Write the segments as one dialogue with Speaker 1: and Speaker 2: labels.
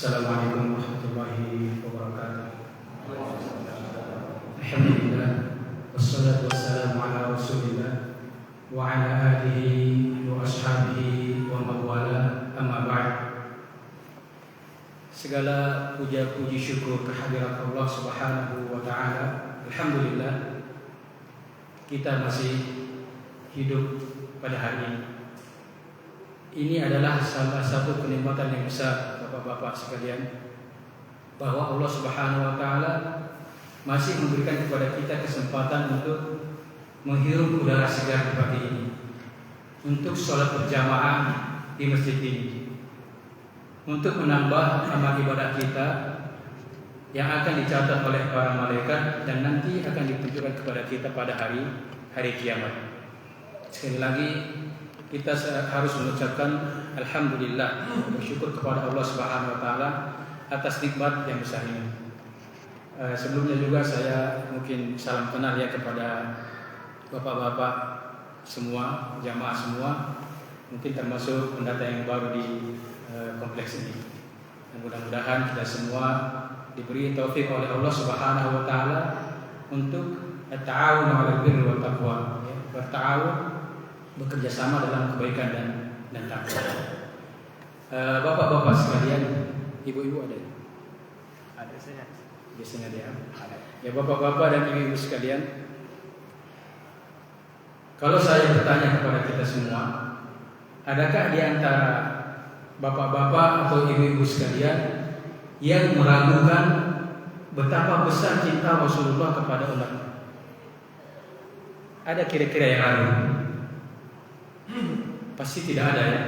Speaker 1: Assalamualaikum warahmatullahi wabarakatuh. Alhamdulillah, wassalatu wassalamu ala rasulillah wa ala alihi wa ashabihi wa mawala, amma ba'd. Segala puja-puji syukur kehadirat Allah Subhanahu wa taala. Alhamdulillah, kita masih hidup pada hari ini. Ini adalah salah satu kenikmatan yang besar, Bapak-bapak sekalian, bahwa Allah Subhanahu wa taala masih memberikan kepada kita kesempatan untuk menghirup udara segar di pagi ini, untuk sholat berjamaah di masjid ini, untuk menambah amal ibadah kita yang akan dicatat oleh para malaikat dan nanti akan ditunjukkan kepada kita pada hari kiamat. Sekali lagi kita harus mengucapkan alhamdulillah, bersyukur kepada Allah Subhanahu wa taala atas nikmat yang besar ini. Sebelumnya juga saya mungkin salam kenal ya kepada bapak-bapak semua, jamaah semua, mungkin termasuk pendatang yang baru di kompleks ini. Dan mudah-mudahan kita semua diberi taufik oleh Allah Subhanahu wa taala untuk at-ta'awun 'alal birri wat taqwa, berta'awun, bekerja sama dalam kebaikan dan takwa. Bapak-bapak sekalian, ibu-ibu ada? Ada saya. Biasanya dia. Ada. Ya bapak-bapak dan ibu-ibu sekalian, kalau saya bertanya kepada kita semua, adakah di antara bapak-bapak atau ibu-ibu sekalian yang meragukan betapa besar cinta Rasulullah kepada umatnya? Ada kira-kira yang ragu? Pasti tidak ada ya.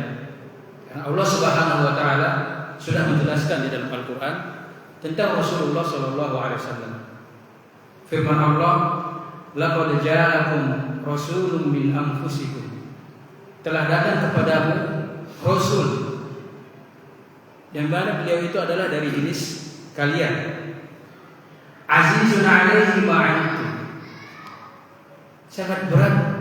Speaker 1: Karena Allah Subhanahu wa taala sudah menjelaskan di dalam Al-Qur'an tentang Rasulullah sallallahu alaihi wasallam. Firman Allah, "Laqad ja'akum rasulun min anfusikum." Telah datang kepadamu rasul yang mana beliau itu adalah dari jenis kalian. Azizun 'alaihi ma 'anittum. Sangat berat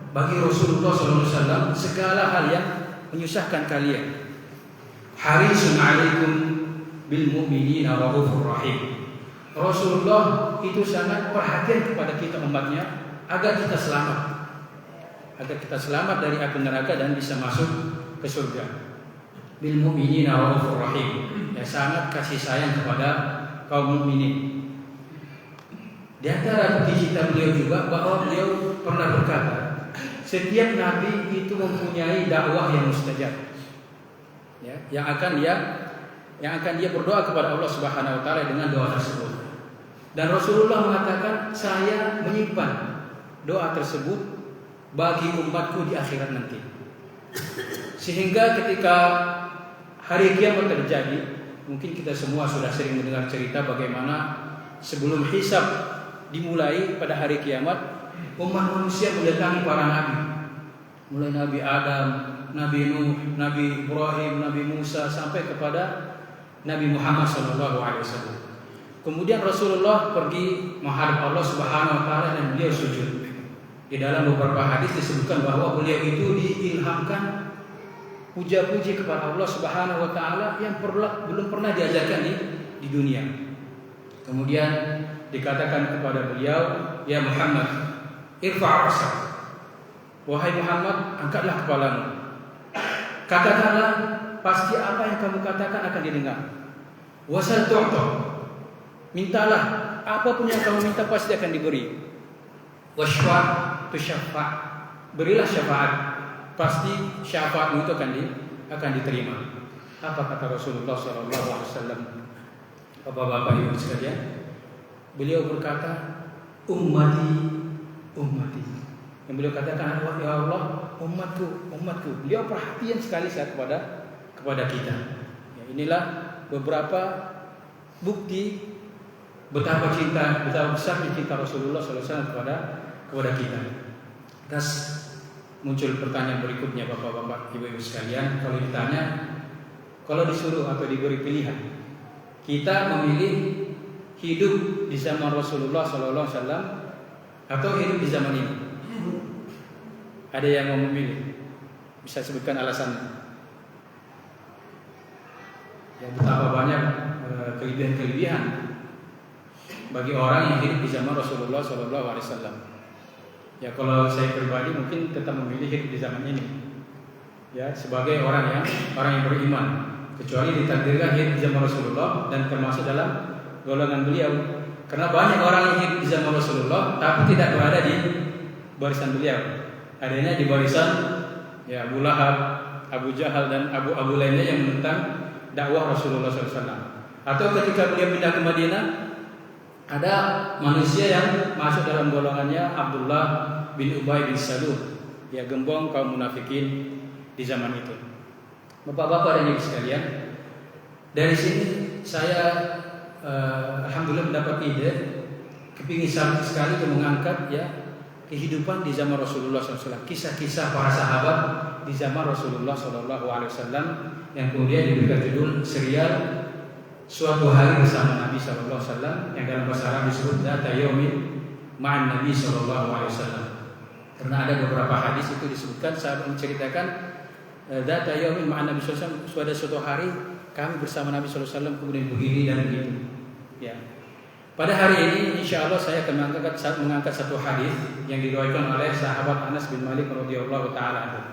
Speaker 1: bagi Rasulullah SAW segala hal yang menyusahkan kalian. Harisun 'alaikum bil mu'minina raufur rahim. Rasulullah itu sangat perhatian kepada kita umatnya agar kita selamat dari api neraka dan bisa masuk ke surga. Bil mu'minina raufur rahim, yang sangat kasih sayang kepada kaum mukminin. Di antara cita beliau juga bahwa beliau pernah berkata, setiap nabi itu mempunyai dakwah yang mustajab, ya, yang akan dia berdoa kepada Allah Subhanahu wa taala dengan doa tersebut. Dan Rasulullah mengatakan, saya menyimpan doa tersebut bagi umatku di akhirat nanti. Sehingga ketika hari kiamat terjadi, mungkin kita semua sudah sering mendengar cerita bagaimana sebelum hisab dimulai pada hari kiamat, umat manusia mendatangi para nabi, mulai Nabi Adam, Nabi Nuh, Nabi Ibrahim, Nabi Musa, sampai kepada Nabi Muhammad SAW. Kemudian Rasulullah pergi menghadap Allah Subhanahu wa taala dan beliau sujud. Di dalam beberapa hadis disebutkan bahwa beliau itu diilhamkan puja-puji kepada Allah Subhanahu wa taala yang belum pernah diajarkan di dunia. Kemudian dikatakan kepada beliau, ya Muhammad, irfa' ra'sak. Wahai Muhammad, angkatlah kepalamu. Katakanlah, pasti apa yang kamu katakan akan didengar. Wasal tu'ta. Mintalah, apapun yang kamu minta pasti akan diberi. Washfa' tushaffa'. Berilah syafaat, pasti syafaatmu itu akan diterima. Apa kata Rasulullah SAW? Bapak-bapak ibu sekalian, beliau berkata, ummati. Yang beliau katakan, ya Allah, umatku. Beliau perhatian sekali kepada kita. Ya, inilah beberapa bukti betapa besarnya cinta Rasulullah SAW kepada kita. Terus muncul pertanyaan berikutnya, bapak-bapak, ibu-ibu sekalian, kalau ditanya, kalau disuruh atau diberi pilihan, kita memilih hidup di zaman Rasulullah SAW atau hidup di zaman ini? Ada yang mau memilih? Bisa sebutkan alasannya? Ya, betapa banyak kelebihan-kelebihan bagi orang yang hidup di zaman Rasulullah SAW. Ya, kalau saya pribadi mungkin tetap memilih hidup di zaman ini. Ya, sebagai orang yang beriman, kecuali ditakdirkan hidup di zaman Rasulullah dan termasuk dalam golongan beliau. Karena banyak orang yang hidup di zaman Rasulullah tapi tidak berada di barisan beliau. Adanya di barisan ya Abu Lahab, Abu Jahal dan Abu lainnya yang menentang dakwah Rasulullah SAW. Atau ketika beliau pindah ke Madinah, ada manusia yang masuk dalam golongannya Abdullah bin Ubay bin Salul, ya gembong kaum munafikin di zaman itu. Bapak-bapak dan ibu sekalian, dari sini saya alhamdulillah mendapat ide, kepingin sekali untuk mengangkat ya kehidupan di zaman Rasulullah SAW, kisah-kisah para sahabat di zaman Rasulullah SAW yang kemudian diberikan judul serial Suatu Hari Bersama Nabi SAW, yang dalam bahasa Arab disebut Dzata Yaumin Ma'an Nabi SAW. Karena ada beberapa hadis itu disebutkan sahabat menceritakan Dzata Yaumin Ma'an Nabi SAW, suatu hari kami bersama Nabi SAW kemudian begini dan begitu. Ya. Pada hari ini insya Allah saya akan mengangkat satu hadis yang diriwayatkan oleh sahabat Anas bin Malik radhiyallahu taala.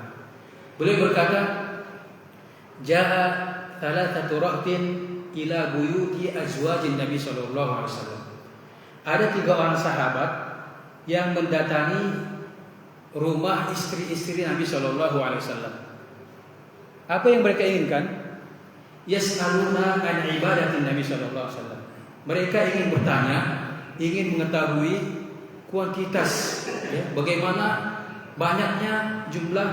Speaker 1: Beliau berkata, "Ja'a thalathatu rahtin ila buyuti azwajin Nabi sallallahu alaihi wasallam." Ada 3 orang sahabat yang mendatangi rumah istri-istri Nabi sallallahu alaihi wasallam. Apa yang mereka inginkan? Yas'aluna an ibadatin Nabi sallallahu alaihi wasallam. Mereka ingin bertanya, ingin mengetahui kuantitas ya, bagaimana banyaknya jumlah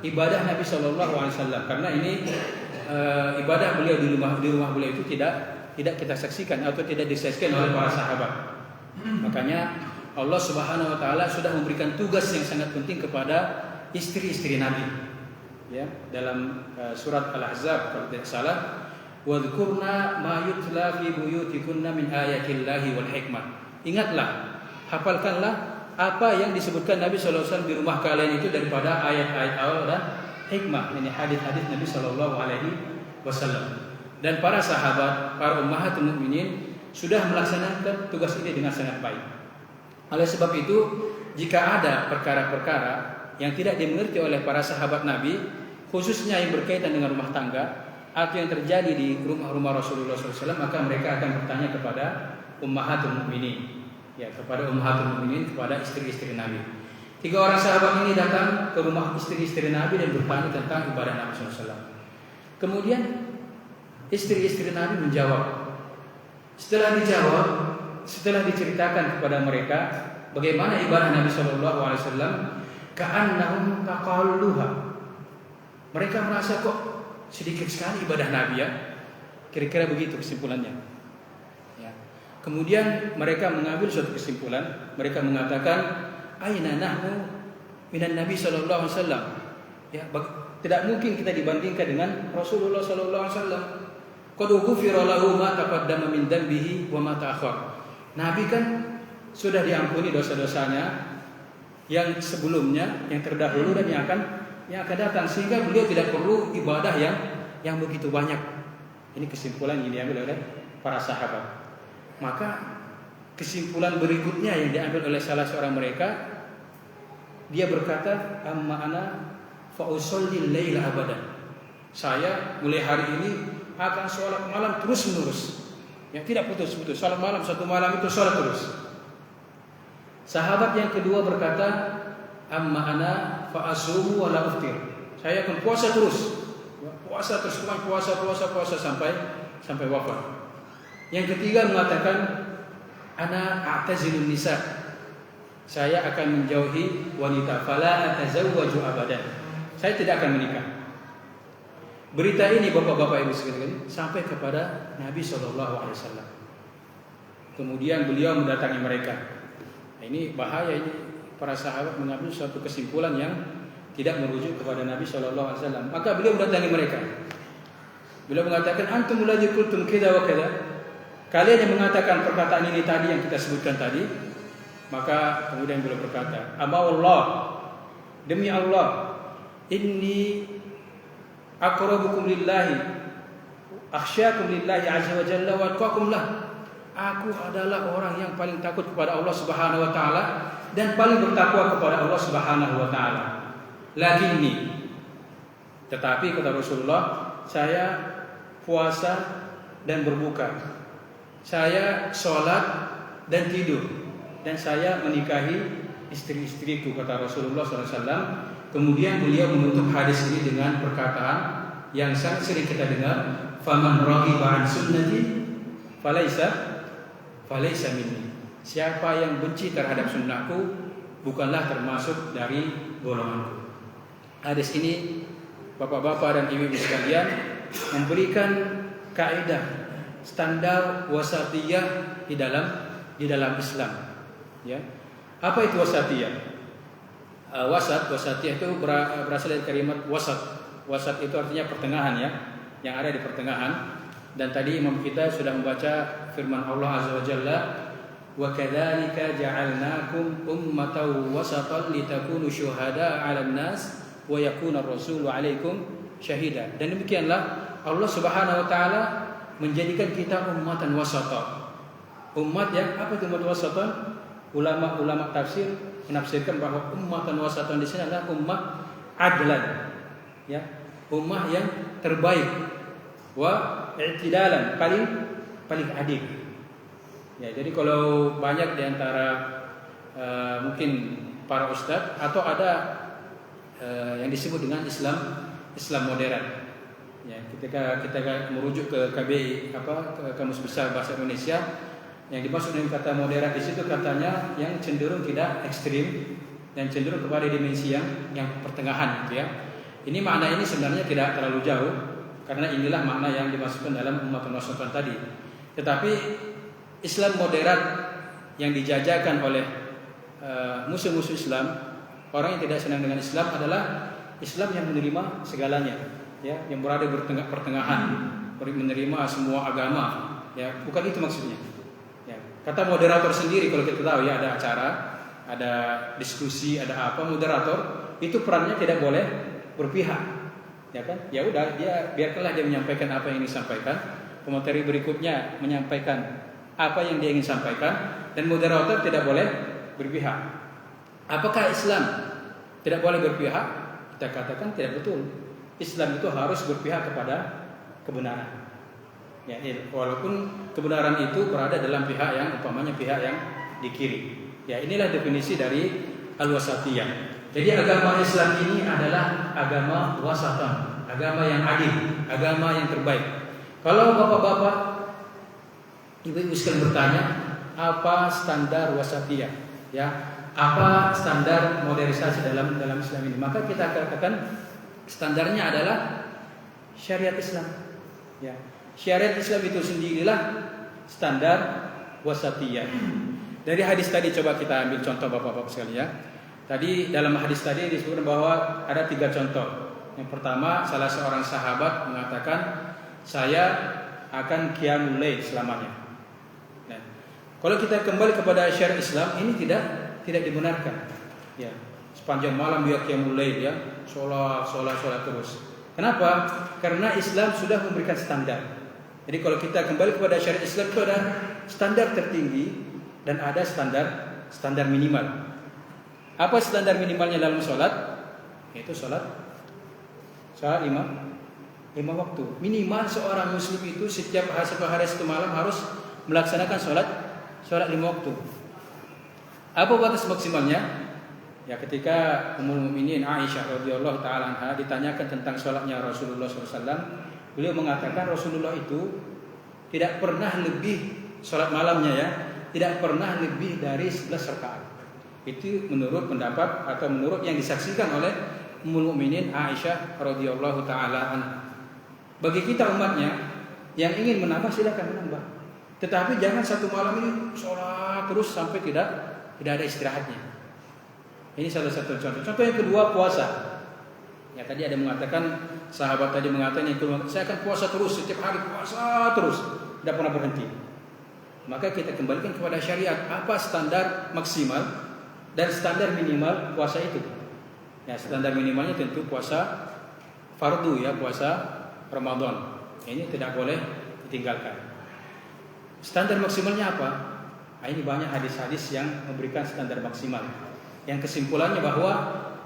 Speaker 1: ibadah Nabi sallallahu alaihi wasallam. Karena ini ibadah beliau di rumah beliau itu tidak kita saksikan atau tidak disaksikan oleh para sahabat. Makanya Allah Subhanahu wa taala sudah memberikan tugas yang sangat penting kepada istri-istri Nabi. Ya, dalam surat Al-Ahzab kalau tidak salah, wadhkurna ma yutla fi buyutikunna min ayatillahi wal hikmah. Ingatlah, hafalkanlah apa yang disebutkan Nabi sallallahu alaihi wasallam di rumah kalian itu daripada ayat-ayat Allah dan hikmah, ini hadis-hadis Nabi sallallahu alaihi wasallam. Dan para sahabat, para ummahatul mukminin sudah melaksanakan tugas ini dengan sangat baik. Oleh sebab itu, jika ada perkara-perkara yang tidak dimengerti oleh para sahabat Nabi, khususnya yang berkaitan dengan rumah tangga atau yang terjadi di rumah-rumah Rasulullah SAW, maka mereka akan bertanya kepada ummahatul mukminin, ya kepada ummahatul mukminin, kepada istri-istri Nabi. 3 orang sahabat ini datang ke rumah istri-istri Nabi dan bertanya tentang ibadah Nabi SAW. Kemudian istri-istri Nabi menjawab. Setelah dijawab, setelah diceritakan kepada mereka bagaimana ibadah Nabi SAW, ka'annahum taqalluha. Mereka merasa kok sedikit sekali ibadah Nabi ya. Kira-kira begitu kesimpulannya. Ya. Kemudian mereka mengambil suatu kesimpulan. Mereka mengatakan, aina nahnu minan Nabi sallallahu alaihi wasallam. Ya, tidak mungkin kita dibandingkan dengan Rasulullah sallallahu alaihi wasallam. Qad ghufira lahu ma taqaddama min dhanbihi wa ma ta'akhkhar. Nabi kan sudah diampuni dosa-dosanya yang sebelumnya, yang terdahulu dan yang akan datang, sehingga beliau tidak perlu ibadah yang begitu banyak. Ini kesimpulan yang diambil oleh para sahabat. Maka kesimpulan berikutnya yang diambil oleh salah seorang mereka, dia berkata, amma ana fa usolli laila abadan. Saya mulai hari ini akan sholat malam terus menerus, yang tidak putus-putus. Sholat malam, satu malam itu sholat terus. Sahabat yang kedua berkata, amma ana fa asumu wa la uftir. Saya akan puasa terus, puasa terus, puasa sampai wafat. Yang ketiga mengatakan, ana a'tazilun nisa. Saya akan menjauhi wanita, fala atazawwaju abadan. Saya tidak akan menikah. Berita ini bapak-bapak ibu sekalian sampai kepada Nabi SAW. Kemudian beliau mendatangi mereka. Nah, ini bahaya ini, para sahabat mengambil suatu kesimpulan yang tidak merujuk kepada Nabi SAW. Maka beliau mendatangi mereka. Beliau mengatakan, antum ladzi qultum kidza wa kidza. Kalian yang mengatakan perkataan ini tadi yang kita sebutkan tadi. Maka kemudian beliau berkata, amma wallah, demi Allah, inni aqrabukum lillahi akhsyakum lillahi azza wa jalla wa atqakum lah. Aku adalah orang yang paling takut kepada Allah Subhanahu wa taala dan paling bertakwa kepada Allah Subhanahu wa taala. Lakinni, tetapi kata Rasulullah, saya puasa dan berbuka, saya sholat dan tidur, dan saya menikahi istri-istriku, kata Rasulullah SAW. Kemudian beliau menutup hadis ini dengan perkataan yang sangat sering kita dengar, faman raghiba an sunnati falaysa minni. Siapa yang benci terhadap sunnahku bukanlah termasuk dari golonganku. Hadis ini, bapak-bapak dan ibu-ibu sekalian, memberikan kaidah standar wasatiyah di dalam Islam. Ya. Apa itu wasatiyah? Wasatiyah itu berasal dari kalimat wasat. Wasat itu artinya pertengahan, ya, yang ada di pertengahan. Dan tadi imam kita sudah membaca firman Allah Azza wa Jalla, wa kadzalika ja'alnakum ummatan wasatan litakunu syuhada'a 'alan nas wa yakuna ar-rasulu 'alaikum syahida. Dan demikianlah Allah Subhanahu wa taala menjadikan kita ummatan wasata. Umat yang apa itu umat wasatan? Ulama tafsir menafsirkan bahwa ummatan wasatan di sini adalah ummah adlan, ya, ummah yang terbaik, wa i'tidalan, paling adil. Ya, jadi kalau banyak di antara mungkin para ustadz atau ada yang disebut dengan Islam modern. Ya, ketika kita merujuk ke KBI, ke Kamus Besar Bahasa Indonesia, yang dimaksud dengan kata modern di situ katanya yang cenderung tidak ekstrim dan cenderung kepada dimensi yang pertengahan, gitu ya. Ini makna ini sebenarnya tidak terlalu jauh, karena inilah makna yang dimasukkan dalam umat wasatan tadi. Tetapi Islam modern yang dijajakan oleh musuh-musuh Islam, orang yang tidak senang dengan Islam, adalah Islam yang menerima segalanya, ya, yang berada di pertengahan, menerima semua agama, ya, bukan itu maksudnya. Ya. Kata moderator sendiri, kalau kita tahu, ya, ada acara, ada diskusi, ada apa, moderator itu perannya tidak boleh berpihak. Ya kan? Ya udah, biarkanlah dia menyampaikan apa yang disampaikan. Pemateri berikutnya menyampaikan apa yang dia ingin sampaikan, dan moderator tidak boleh berpihak. Apakah Islam tidak boleh berpihak? Kita katakan tidak betul. Islam itu harus berpihak kepada kebenaran. Ya, walaupun kebenaran itu berada dalam pihak yang umpamanya pihak yang di kiri. Ya, inilah definisi dari al-wasatiyah. Jadi agama Islam ini adalah agama wasatan, agama yang adil, agama yang terbaik. Kalau bapak-bapak, ibu-ibu sekalian bertanya, apa standar wasatiyah? Ya, apa standar modernisasi dalam Islam ini? Maka kita katakan standarnya adalah syariat Islam. Ya, syariat Islam itu sendirilah standar wasatiyah. Dari hadis tadi coba kita ambil contoh bapak-bapak sekalian, ya. Tadi dalam hadis tadi disebutkan bahwa ada 3 contoh. Yang pertama, salah seorang sahabat mengatakan, saya akan qiyamul lail selamanya. Nah, kalau kita kembali kepada syariat Islam, ini tidak dibenarkan. Ya, sepanjang malam dia qiyamul lail, ya, sholat terus. Kenapa? Karena Islam sudah memberikan standar. Jadi kalau kita kembali kepada syariat Islam, itu ada standar tertinggi dan ada standar minimal. Apa standar minimalnya dalam sholat? Yaitu sholat 5 waktu. Minimal seorang muslim itu setiap hari satu malam harus melaksanakan sholat 5 waktu. Apa batas maksimalnya? Ya, ketika Ummul Mukminin Aisyah radhiyallahu taala anha ditanyakan tentang sholatnya Rasulullah SAW, beliau mengatakan Rasulullah itu tidak pernah lebih sholat malamnya, ya, tidak pernah lebih dari 11 rakaat. Itu menurut pendapat atau menurut yang disaksikan oleh Ummul Mukminin Aisyah radhiyallahu taala anha. Bagi kita umatnya yang ingin menambah, silakan menambah. Tetapi jangan satu malam ini sholat terus sampai tidak ada istirahatnya. Ini salah satu contoh. Contoh yang kedua, puasa. Ya, tadi ada mengatakan, sahabat tadi mengatakan yang kedua, saya akan puasa terus, setiap hari puasa terus, tidak pernah berhenti. Maka kita kembalikan kepada syariat, apa standar maksimal dan standar minimal puasa itu. Ya, standar minimalnya tentu puasa fardu, ya, puasa Ramadan. Ini tidak boleh ditinggalkan. Standar maksimalnya apa? Ini banyak hadis-hadis yang memberikan standar maksimal. Yang kesimpulannya bahwa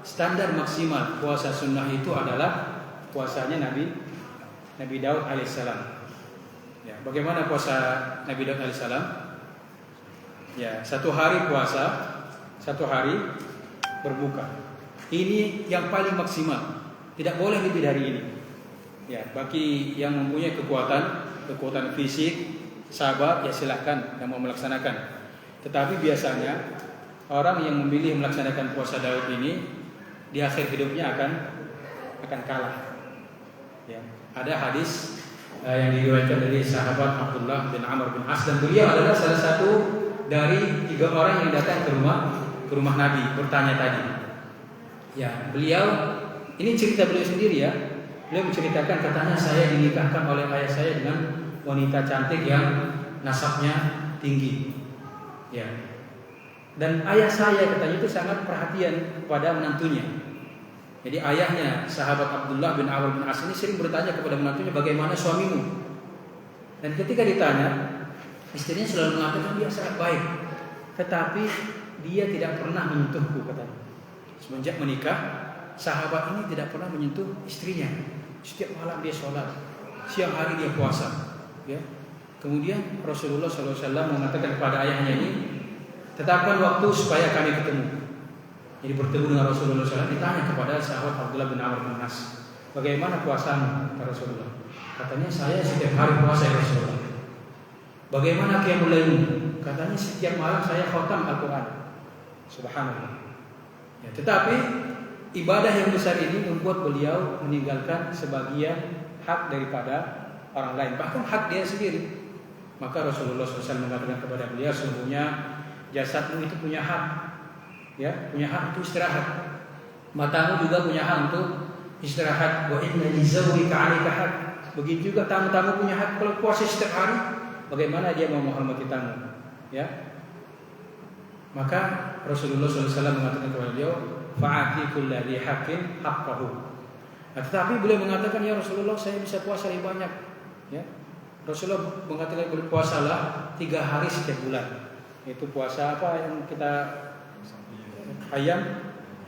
Speaker 1: standar maksimal puasa sunnah itu adalah puasanya Nabi Daud alaihissalam. Ya, bagaimana puasa Nabi Daud alaihissalam? Ya, 1 hari puasa, 1 hari berbuka. Ini yang paling maksimal. Tidak boleh lebih dari ini. Ya, bagi yang mempunyai kekuatan fisik, sabar, ya silahkan yang mau melaksanakan. Tetapi biasanya orang yang memilih melaksanakan puasa Daud ini di akhir hidupnya akan kalah. Ya, ada hadis yang diriwayatkan dari sahabat Abdullah bin Amr bin As, dan beliau adalah salah satu dari 3 orang yang datang ke rumah Nabi bertanya tadi. Ya, beliau ini cerita beliau sendiri ya. Beliau menceritakan, katanya saya dinikahkan oleh ayah saya dengan wanita cantik yang nasabnya tinggi. Ya. Dan ayah saya katanya itu sangat perhatian kepada menantunya. Jadi ayahnya sahabat Abdullah bin Amr bin As ini sering bertanya kepada menantunya, bagaimana suamimu? Dan ketika ditanya, istrinya selalu mengatakan dia sangat baik, tetapi dia tidak pernah menyentuhku katanya. Semenjak menikah, sahabat ini tidak pernah menyentuh istrinya. Setiap malam dia sholat, siang hari dia puasa. Ya. Kemudian Rasulullah SAW mengatakan kepada ayahnya ini, tetapkan waktu supaya kami ketemu. Jadi bertemu dengan Rasulullah SAW, ditanya kepada sahabat Abdullah bin Amr bin As, bagaimana puasamu kata Rasulullah? Katanya saya setiap hari puasa ya Rasulullah. Bagaimana qiyamul lailmu? Katanya setiap malam saya khatam Al-Quran. Subhanallah. Ya, tetapi ibadah yang besar ini membuat beliau meninggalkan sebagian hak daripada orang lain, bahkan hak dia sendiri. Maka Rasulullah SAW mengatakan kepada beliau, sesungguhnya jasadmu itu punya hak, ya, punya hak untuk istirahat. Matamu juga punya hak untuk istirahat. Wa inna li zawjika 'alaika hak. Begitu juga tamu-tamu punya hak. Kalau puasa setiap hari, bagaimana dia mau menghormati tamu? Ya. Maka Rasulullah SAW mengatakan kepada beliau, fa'ati kulli haqqin haqqahu. Tetapi beliau mengatakan, ya Rasulullah, saya bisa puasa lebih banyak. Ya. Rasulullah mengatakan berpuasalah 3 hari setiap bulan. Itu puasa apa yang kita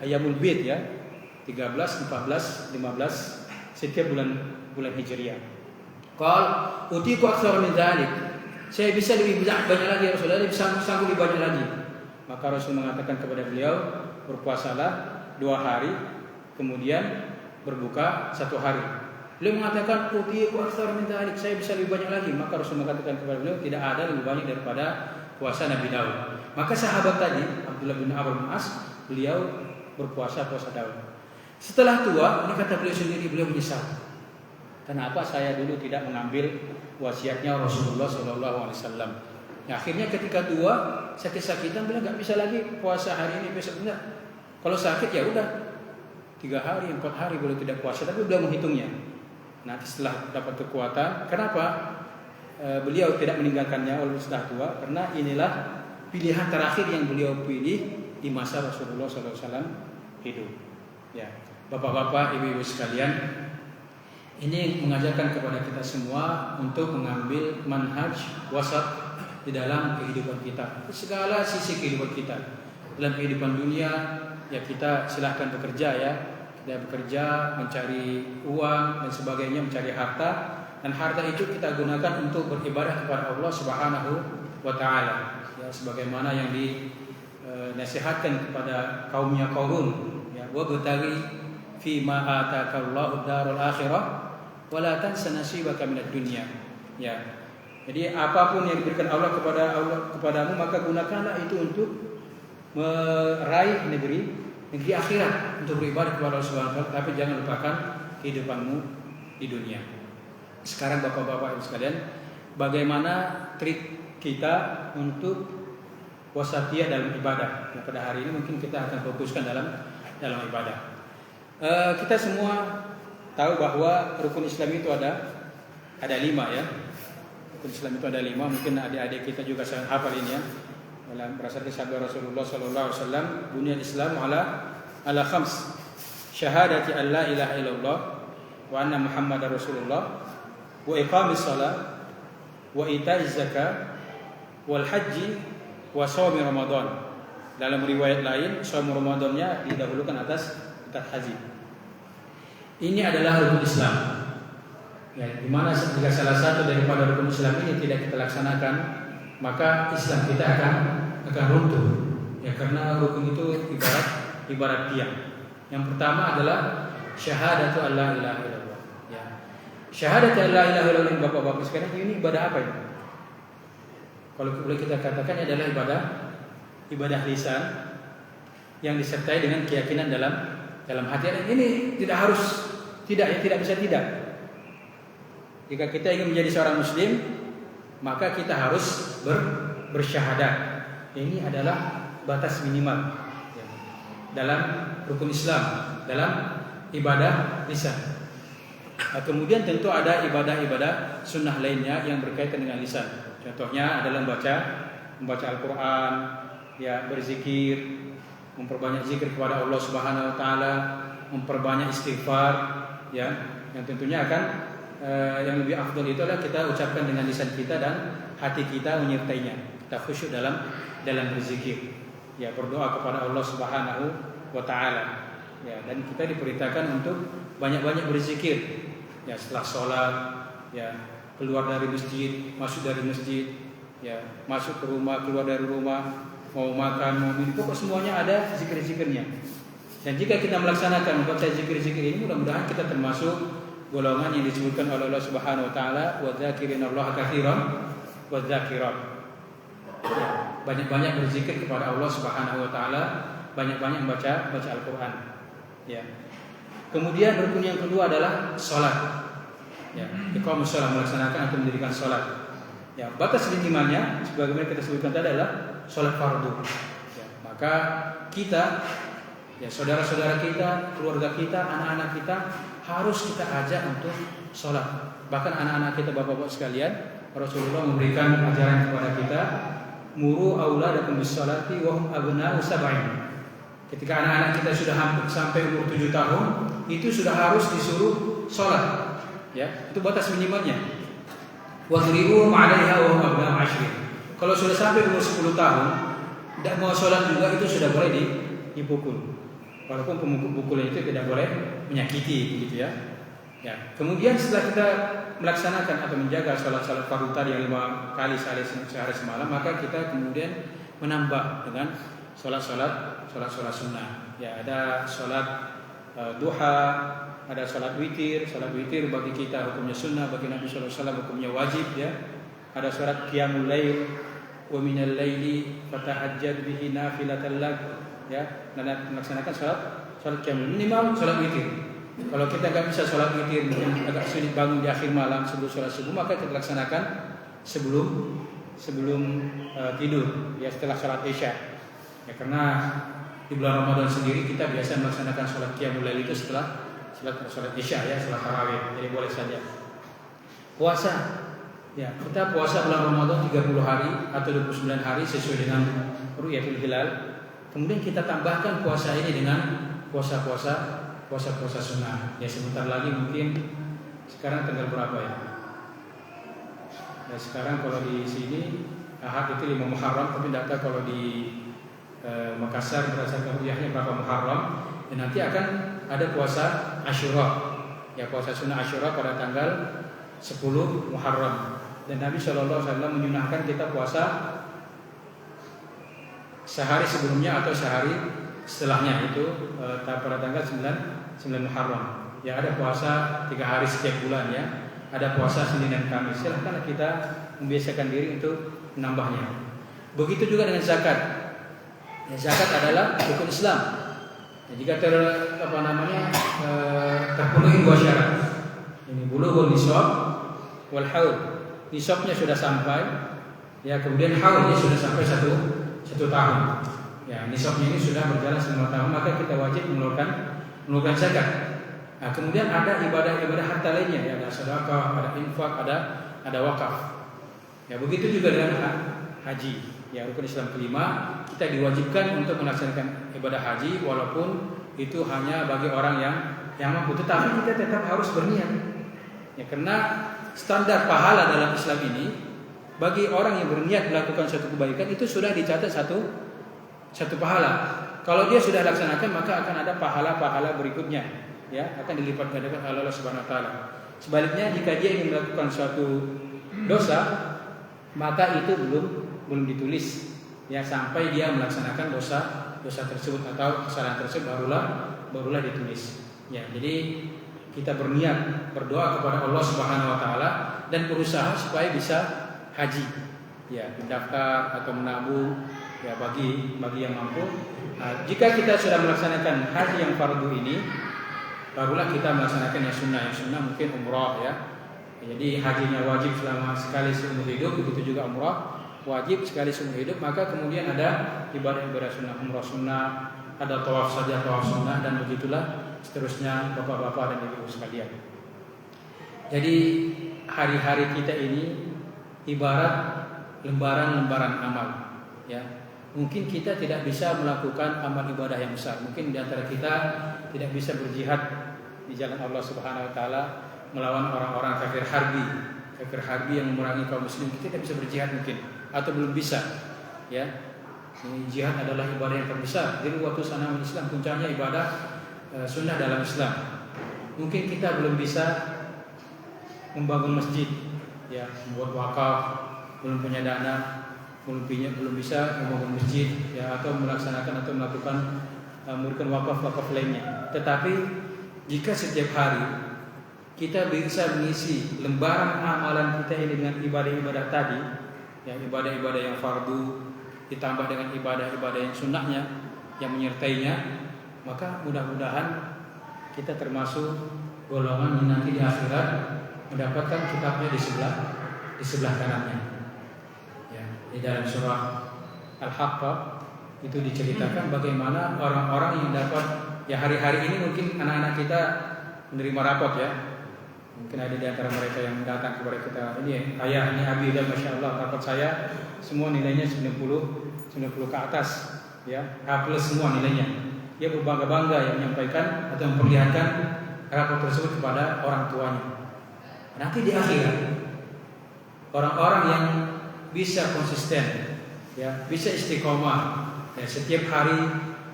Speaker 1: ayamul bid ya. 13, 14, 15 setiap bulan Hijriah. Qal utiku aktsara min dzalik. Saya bisa lebih banyak lagi ya Rasulullah, bisa sanggup lebih banyak lagi. Maka Rasul mengatakan kepada beliau, berpuasalah 2 hari, kemudian berbuka 1 hari. Beliau mengatakan utiku aktsara min dzalik, saya bisa lebih banyak lagi. Maka Rasul mengatakan kepada beliau, tidak ada lebih banyak daripada puasa Nabi Daud. Maka sahabat tadi Abdullah bin Amr bin As, beliau berpuasa Daud. Setelah tua, ini kata beliau sendiri, beliau menyesal. Kenapa saya dulu tidak mengambil wasiatnya Rasulullah SAW? Ya, akhirnya ketika tua, sakit-sakitan, beliau nggak bisa lagi puasa hari ini besok enggak. Kalau sakit ya udah 3 hari, 4 hari beliau tidak puasa, tapi beliau menghitungnya. Nanti setelah dapat kekuatan, kenapa beliau tidak meninggalkannya walaupun sudah tua? Karena inilah pilihan terakhir yang beliau pilih di masa Rasulullah SAW hidup. Ya, bapak-bapak, ibu-ibu sekalian, ini mengajarkan kepada kita semua untuk mengambil manhaj wasat di dalam kehidupan kita, segala sisi kehidupan kita. Dalam kehidupan dunia, ya kita silahkan bekerja ya, kita bekerja mencari uang dan sebagainya, mencari harta, dan harta itu kita gunakan untuk beribadah kepada Allah Subhanahu wa Ta'ala. Ya, sebagaimana yang dinasihatkan kepada kaumnya Qarun, ya, wabtaghi fi ma atakallahu darul akhirah wa la tansa nasibaka minad dunya. Ya. Jadi apapun yang diberikan Allah kepadamu, maka gunakanlah itu untuk meraih negeri akhirat, untuk beribadah kepada Allah Subhanahu wa Ta'ala, tapi jangan lupakan kehidupanmu di dunia. Sekarang bapak-bapak ibu sekalian, bagaimana trik kita untuk wasatiyah dalam ibadah? Nah, pada hari ini mungkin kita akan fokuskan dalam ibadah. Kita semua tahu bahwa rukun Islam itu ada 5 ya. Rukun Islam itu ada 5. Mungkin adik-adik kita juga sangat hafal ini ya. Dalam berdasarkan sabda Rasulullah sallallahu alaihi wasallam, "Bunyal Islam ala khams. Syahadati an la ilaha illallah wa anna Muhammadar Rasulullah, wa iqamis shalah, wa ita'iz zakat, wal haji, wa shaumi Ramadan. Dalam riwayat lain, shaum Ramadannya didahulukan atas haji. Ini adalah rukun Islam. Ya, di mana jika salah satu daripada rukun Islam ini tidak kita laksanakan, maka Islam kita akan runtuh. Ya, karena rukun itu ibarat tiang. Yang pertama adalah syahadatu alla ilaha illallah. Ya. Syahadatu alla ilaha illallah, Bapak-bapak sekalian, ini ibadah apa ini? Kalau boleh kita katakan adalah ibadah lisan yang disertai dengan keyakinan dalam hati. Dan ini tidak bisa tidak. Jika kita ingin menjadi seorang muslim, maka kita harus bersyahadat. Ini adalah batas minimal ya, dalam rukun Islam, dalam ibadah lisan. Kemudian tentu ada ibadah-ibadah sunnah lainnya yang berkaitan dengan lisan. Contohnya adalah membaca Al-Quran, ya, berzikir, memperbanyak zikir kepada Allah Subhanahu Wa Taala, memperbanyak istighfar, ya, yang tentunya akan yang lebih afdal itu adalah kita ucapkan dengan lisan kita dan hati kita menyertainya. Kita khusyuk dalam berzikir, ya, berdoa kepada Allah Subhanahu Wa Taala, ya, dan kita diperintahkan untuk banyak-banyak berzikir, ya, setelah sholat, ya, keluar dari masjid, masuk dari masjid, ya, masuk ke rumah, keluar dari rumah, mau makan, mau minum, pokok semuanya ada zikir-zikirnya. Dan jika kita melaksanakan membaca zikir-zikir ini, mudah-mudahan kita termasuk golongan yang disebutkan oleh Allah Subhanahu Wa Taala, wa dzakirinallaha katsiran wa dzakirat. Ya, banyak-banyak berzikir kepada Allah Subhanahu Wa Taala, banyak-banyak membaca Al-Quran. Ya. Kemudian rukun yang kedua adalah sholat. Ya, iqamus shalah, melaksanakan atau mendirikan sholat. Ya, batas minimalnya sebagaimana kita sebutkan tadi adalah sholat fardu. Ya, maka kita, ya, saudara-saudara kita, keluarga kita, anak-anak kita harus kita ajak untuk sholat. Bahkan anak-anak kita, bapak-bapak sekalian, Rasulullah memberikan ajaran kepada kita, muru auladakum bis-sholati wa hum abna'u sab'in. Ketika anak-anak kita sudah hampir sampai umur 7 tahun, itu sudah harus disuruh sholat. Ya, itu batas minimalnya. Wadribuhum 'alaiha wa hum abna'u 'ashrin. Kalau sudah sampai umur 10 tahun, tidak mau sholat juga, itu sudah boleh dipukul. Walaupun pemukulan itu tidak boleh menyakiti, begitu ya. Ya. Kemudian setelah kita melaksanakan atau menjaga sholat-sholat fardu tadi yang 5 kali sehari semalam, maka kita kemudian menambah dengan sholat-sholat sunnah. Ya, ada sholat duha, ada sholat witir. Sholat witir bagi kita hukumnya sunnah, bagi Nabi Sallallahu Alaihi Wasallam hukumnya wajib. Ya, ada sholat qiyamul lail, wa minal laili fatahajjad bihi nafilatan lak. Ya, dan melaksanakan sholat qiyamul minimal sholat witir. Kalau kita nggak bisa sholat witir, agak sulit bangun di akhir malam sebelum sholat subuh, maka kita laksanakan sebelum tidur, ya, setelah sholat isya. Ya, karena di bulan Ramadan sendiri kita biasa melaksanakan sholat qiyamul lail itu setelah sholat isya, ya, setelah tarawih. Jadi boleh saja. Puasa, ya, kita puasa bulan Ramadan 30 hari atau 29 hari sesuai dengan ru'yatul hilal. Kemudian kita tambahkan puasa ini dengan puasa-puasa sunnah. Ya, sebentar lagi mungkin sekarang tanggal berapa ya? Ya, sekarang kalau di sini Ahad itu 5 Muharram, tapi tidak tahu kalau di Makassar berdasarkan ru'yahnya berapa Muharram. Dan nanti akan ada puasa Asyura. Ya, puasa sunnah Asyura pada tanggal 10 Muharram. Dan Nabi Shallallahu Alaihi Wasallam menyunahkan kita puasa sehari sebelumnya atau sehari setelahnya, itu pada tanggal 9 Muharram. Ya, ada puasa 3 hari setiap bulan, ya. Ada puasa Senin dan Kamis. Silahkan kita membiasakan diri untuk menambahnya. Begitu juga dengan zakat. Ya, zakat adalah rukun Islam. Ya, jika terpenuhi 2 syarat. Ini bulughun nisab wal haul. Nisabnya sudah sampai, ya, kemudian haulnya sudah sampai satu tahun. Ya, nisabnya ini sudah berjalan 9 tahun, maka kita wajib mengeluarkan zakat. Nah, kemudian ada ibadah harta lainnya, ya, ada sedekah, ada infak, ada wakaf. Ya, begitu juga dengan haji. Ya, rukun Islam kelima, kita diwajibkan untuk melaksanakan ibadah haji, walaupun itu hanya bagi orang yang mampu, tetapi kita tetap harus berniat. Ya, karena standar pahala dalam Islam ini bagi orang yang berniat melakukan suatu kebaikan itu sudah dicatat satu pahala. Kalau dia sudah laksanakan maka akan ada pahala-pahala berikutnya, ya, akan dilipat gandakan oleh Allah Subhanahu wa taala. Sebaliknya jika dia ingin melakukan suatu dosa, maka itu belum ditulis, ya, sampai dia melaksanakan dosa tersebut atau kesalahan tersebut barulah ditulis. Ya, jadi kita berniat berdoa kepada Allah Subhanahu wa taala dan berusaha supaya bisa haji, ya, mendaftar atau menabung, ya, bagi yang mampu. Nah, jika kita sudah melaksanakan haji yang fardu ini, barulah kita melaksanakan yang sunnah mungkin umrah, ya. Jadi hajinya wajib selama sekali seumur hidup, begitu juga umrah wajib sekali seumur hidup. Maka kemudian ada ibadah sunnah, umrah sunnah, ada tawaf saja tawaf sunnah, dan begitulah seterusnya bapak-bapak dan ibu sekalian. Jadi hari-hari kita ini ibarat lembaran-lembaran amal, ya. Mungkin kita tidak bisa melakukan amal ibadah yang besar. Mungkin di antara kita tidak bisa berjihad di jalan Allah Subhanahu wa taala melawan orang-orang kafir harbi yang memerangi kaum muslim. Kita tidak bisa berjihad mungkin, atau belum bisa, ya. Jihad adalah ibadah yang terbesar. Jadi waktu sanam Islam puncaknya ibadah sunnah dalam Islam. Mungkin kita belum bisa membangun masjid, ya, membuat wakaf, belum punya dana, belum bisa membangun masjid, ya, atau melaksanakan atau melakukan memberikan wakaf lainnya. Tetapi jika setiap hari kita bisa mengisi lembaran amalan kita ini dengan ibadah-ibadah tadi, ya, ibadah-ibadah yang fardu ditambah dengan ibadah-ibadah yang sunnahnya yang menyertainya, maka mudah-mudahan kita termasuk golongan yang nanti di akhirat mendapatkan kitabnya di sebelah kanannya. Ya, di dalam surah Al-Haqqah itu diceritakan bagaimana orang-orang yang dapat, ya, hari-hari ini mungkin anak-anak kita menerima rapot, ya. Mungkin ada di antara mereka yang datang kepada kita, ini ayah, ini abi, dan masya Allah rapot saya semua nilainya 90 ke atas, ya, A+ semua nilainya. Dia berbangga-bangga yang menyampaikan atau memperlihatkan rapot tersebut kepada orang tuanya. Nanti di akhirat orang-orang yang bisa konsisten, ya, bisa istiqomah, ya, setiap hari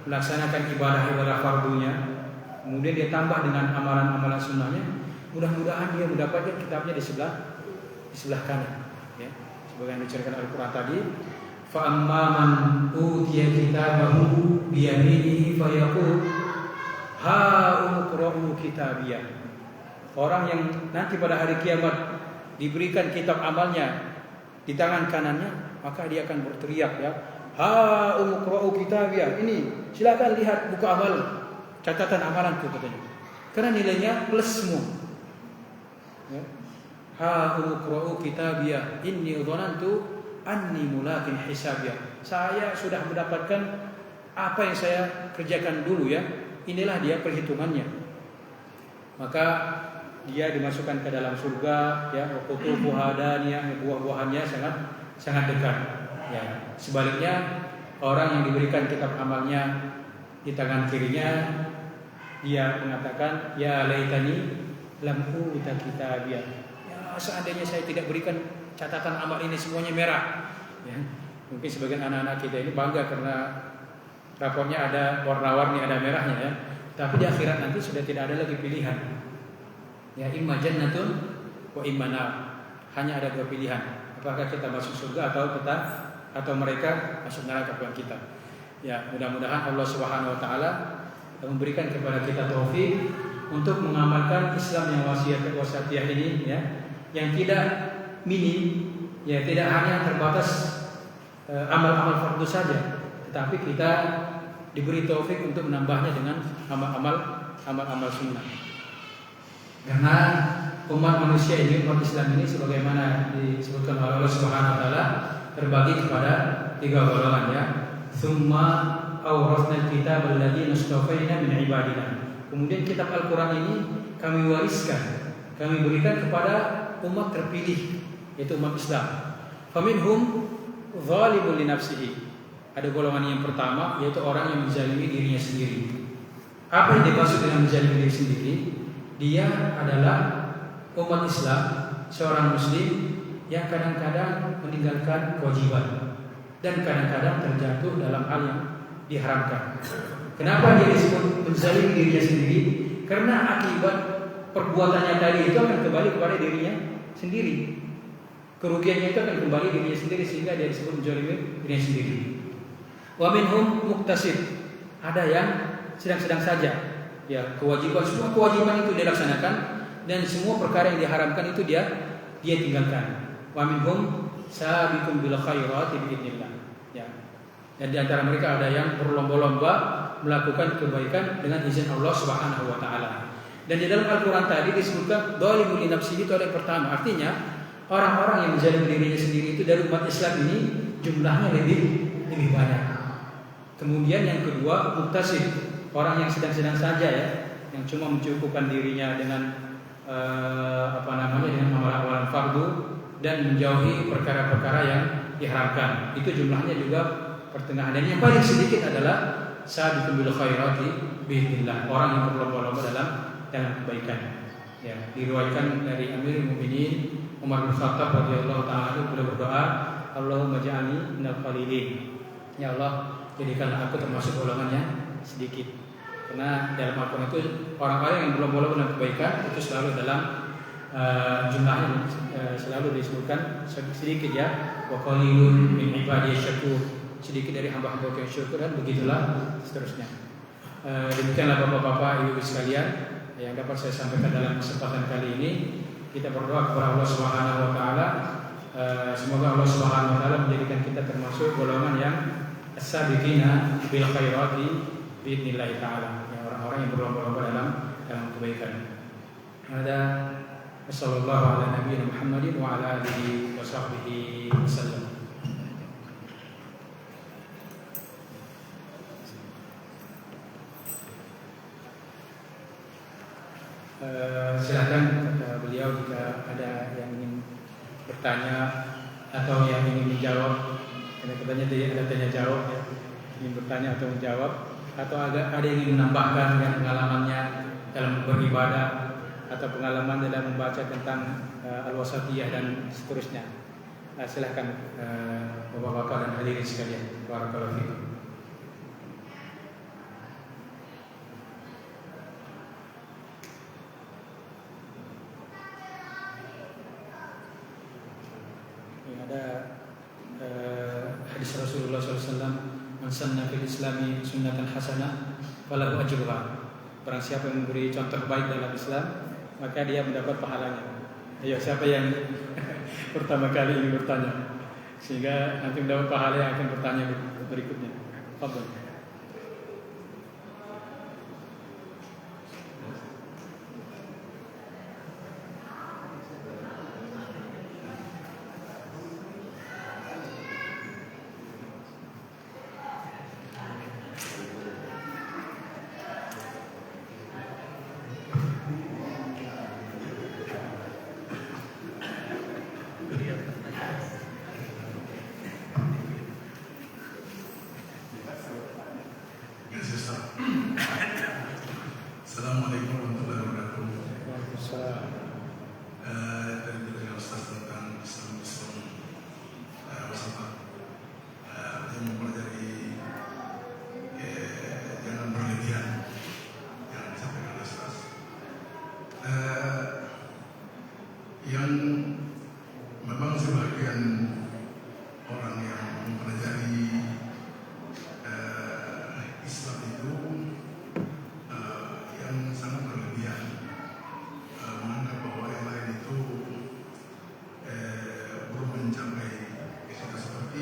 Speaker 1: melaksanakan ibadah-ibadah fardunya, kemudian dia tambah dengan amalan-amalan sunnahnya, mudah-mudahan dia mendapatkan kitabnya di sebelah kanan, ya. Sebagaimana diceritakan Al-Qur'an tadi, fa amma man utiya kitabahu bi yaminihi fa yaqul ha umqra'u kitabiyah. Orang yang nanti pada hari kiamat diberikan kitab amalnya di tangan kanannya, maka dia akan berteriak, ya, ha umqra'u kitabiyah, ini silakan lihat buku amal, catatan amalanku, katanya, karena nilainya plus semua, ya. Ha umqra'u kitabiyah inni dhanantu anni mulakin hisabiyah. Saya sudah mendapatkan apa yang saya kerjakan dulu, ya. Inilah dia perhitungannya. Maka dia dimasukkan ke dalam surga, ya, qutufuha daniyah, buah-buahannya sangat dekat, ya. Sebaliknya orang yang diberikan kitab amalnya di tangan kirinya, dia mengatakan, ya laitani lam uta kitabiyah. Ya, seandainya saya tidak berikan catatan amal ini, semuanya merah, ya. Mungkin sebagian anak-anak kita ini bangga karena raportnya ada warna-warni, ada merahnya, ya. Tapi di akhirat nanti sudah tidak ada lagi pilihan, ya, imma jannatun wa imma nar. Hanya ada dua pilihan, apakah kita masuk surga atau mereka masuk neraka Tuhan kita. Ya, mudah-mudahan Allah Subhanahu wa taala memberikan kepada kita taufik untuk mengamalkan Islam yang wasatiyah ini, ya, yang tidak minim, ya, tidak hanya terbatas amal-amal fardu saja, tetapi kita diberi taufik untuk menambahnya dengan amal-amal sunnah. Karena umat manusia ini, umat Islam ini, sebagaimana disebutkan oleh Allah Subhanahu wa taala, terbagi kepada 3 golongan, ya. Tsumma awrasna al-kitaba alladziina istafaina min ibadina. Kemudian kitab Al-Qur'an ini kami wariskan, kami berikan kepada umat terpilih, yaitu umat Islam. Faminhum zalimun li nafsihi. Ada golongan yang pertama, yaitu orang yang menzalimi dirinya sendiri. Apa yang dimaksud dengan menzalimi diri sendiri? Dia adalah umat Islam seorang muslim yang kadang-kadang meninggalkan kewajiban dan kadang-kadang terjatuh dalam hal yang diharamkan. Kenapa dia disebut menzalimi dirinya sendiri? Karena akibat perbuatannya tadi itu akan kembali kepada dirinya sendiri. Kerugiannya itu akan kembali dirinya sendiri, sehingga dia disebut menzalimi dirinya sendiri. Wa minhum muktasib. Ada yang sedang-sedang saja. Ya, kewajiban, semua kewajiban itu dia laksanakan, dan semua perkara yang diharamkan itu dia tinggalkan. Wa minhum sabiqun bil khairati biidznillah. Ya. Dan di antara mereka ada yang berlomba-lomba melakukan kebaikan dengan izin Allah Subhanahu wa taala. Dan di dalam Al-Qur'an tadi disebutkan dhalimul li nafsihi, itu ada yang pertama. Artinya orang-orang yang menzalim dirinya sendiri itu dari umat Islam ini jumlahnya lebih banyak. Kemudian yang kedua muktasib, orang yang sedang-sedang saja ya, yang cuma mencukupkan dirinya dengan dengan amalan-amalan fardu dan menjauhi perkara-perkara yang diharamkan. Itu jumlahnya juga pertengahan. Dan yang paling sedikit adalah sabiqun bil khairati biidznillah, orang yang berlomba-lomba dalam kebaikan. Ya, diriwayatkan dari Amirul Mukminin Umar bin Khattab radhiyallahu taala beliau berdoa, Allahumma ja'alni minal qalilin. Ya Allah, jadikanlah aku termasuk golongan yang sedikit. Karena dalam Al-Quran itu orang-orang yang berlomba-lomba dalam kebaikan itu selalu dalam jumlahnya selalu disebutkan sedikit ya. Wa qalilun min ibadiyasy syakur, sedikit dari hamba-hamba yang syukur, dan begitulah seterusnya. Demikianlah Bapak-bapak, Ibu sekalian yang dapat saya sampaikan dalam kesempatan kali ini. Kita berdoa kepada Allah Subhanahu wa taala, semoga Allah Subhanahu wa taala menjadikan kita termasuk golongan yang as-sabiqina bil khairati biidznillah taala, yang orang-orang yang berlomba-lomba dalam kebaikan. Ada sallallahu ala nabiyina Muhammadin wa ala alihi wa sahbihi wasallam. Silakan kata beliau jika ada yang ingin bertanya atau yang ingin menjawab. Karena katanya ada tanya jawab ya, ingin bertanya atau menjawab, atau ada yang ingin menambahkan dengan pengalamannya dalam beribadah atau pengalaman dalam membaca tentang al-wasatiyah dan seterusnya. Silakan Bapak-bapak dan hadirin sekalian. Barakallahu fiikum. Ada hadis Rasulullah SAW, man sanna fil islami sunnatan hasanah falahu ajruha. Barang siapa yang memberi contoh baik dalam Islam, maka dia mendapat pahalanya. Ayo, siapa yang pertama kali ingin bertanya, sehingga nanti mendapat pahala yang akan bertanya berikutnya. Fadhil.
Speaker 2: Assalamualaikum warahmatullahi wabarakatuh.
Speaker 1: Waalaikumsalam.
Speaker 2: Dari bicara Ustaz tentang Islam wasata, yang mempelajari jangan berlebihan yang disampaikan oleh Ustaz. Yang memang sebagian orang yang mempelajari Islam itu yang sangat berlebihan, menganggap bahwa yang lain itu belum mencapai sesuatu seperti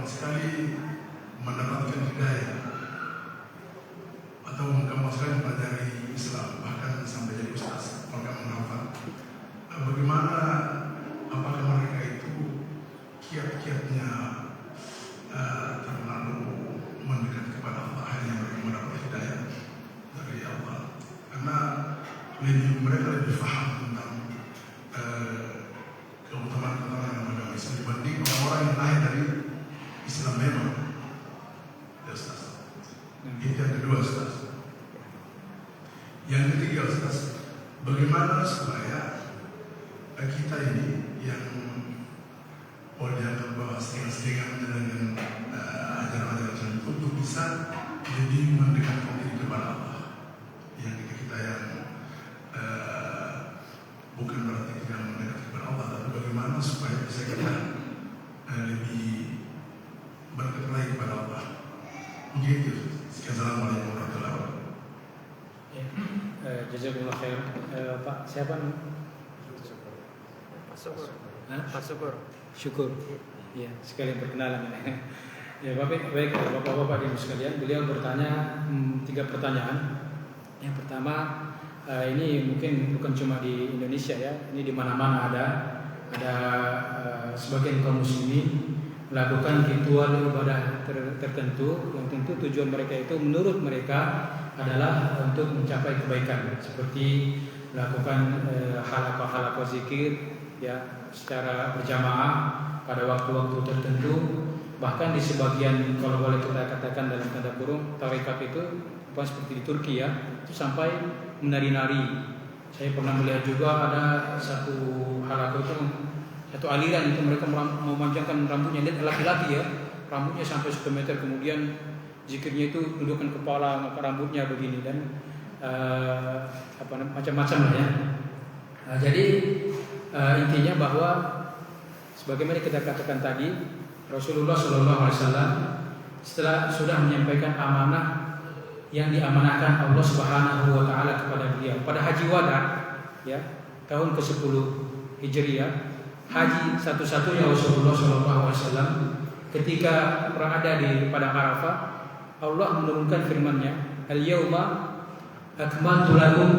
Speaker 2: sekali mendapatkan hidayah atau gampang sekali mempelajari Islam, bahkan sampai jadi ustaz, bahkan menghafal. Bagaimana, apakah mereka itu kiat-kiatnya terlalu mendekat kepada Allah, hanya mereka mendapat hidayah dari Allah? Karena mereka lebih paham tentang keutamaan agama Islam dibanding orang-orang yang lahir dari Islam memang. Ya, Ustaz. Itu yang kedua, Ustaz. Yang ketiga, Ustaz, bagaimana supaya kita ini yang dianggap bahwa setengah-setengah dengan ajaran-ajaran itu untuk bisa jadi mendekatkan diri kepada Allah. Yang kita yang bukan berarti tidak mendekat kepada Allah, tapi bagaimana supaya bisa kita lebih berdekat lagi kepada Allah. Begitu. Assalamualaikum warahmatullahi wabarakatuh.
Speaker 1: Jazakumullah khair. Pak, siapa namanya? Pak Syukur. Ya, sekalian perkenalan. Ya, baik Bapak-bapak di sekalian, beliau bertanya 3 pertanyaan. Yang pertama, ini mungkin bukan cuma di Indonesia ya, ini di mana-mana ada sebagian kaum muslimin melakukan ritual ibadah tertentu yang tentu tujuan mereka itu menurut mereka adalah untuk mencapai kebaikan, seperti melakukan halaqah zikir ya secara berjamaah pada waktu-waktu tertentu. Bahkan di sebagian, kalau boleh kita katakan dalam tanda kurung, tarekat itu seperti di Turki ya, itu sampai menari-nari. Saya pernah melihat juga ada satu halaqah itu, satu aliran itu mereka memanjangkan rambutnya, lihat laki-laki ya, rambutnya sampai 1 meter, kemudian zikirnya itu dudukkan kepala, maka rambutnya begini dan macam-macam lah ya. Jadi intinya bahwa sebagaimana kita katakan tadi, Rasulullah SAW setelah sudah menyampaikan amanah yang diamanahkan Allah Subhanahu wa taala kepada beliau pada Haji Wada ya, tahun ke-10 Hijriah, haji satu-satunya Rasulullah SAW ketika berada di padang Arafah, Allah menurunkan firman-Nya, "Al-yauma akmaltu lakum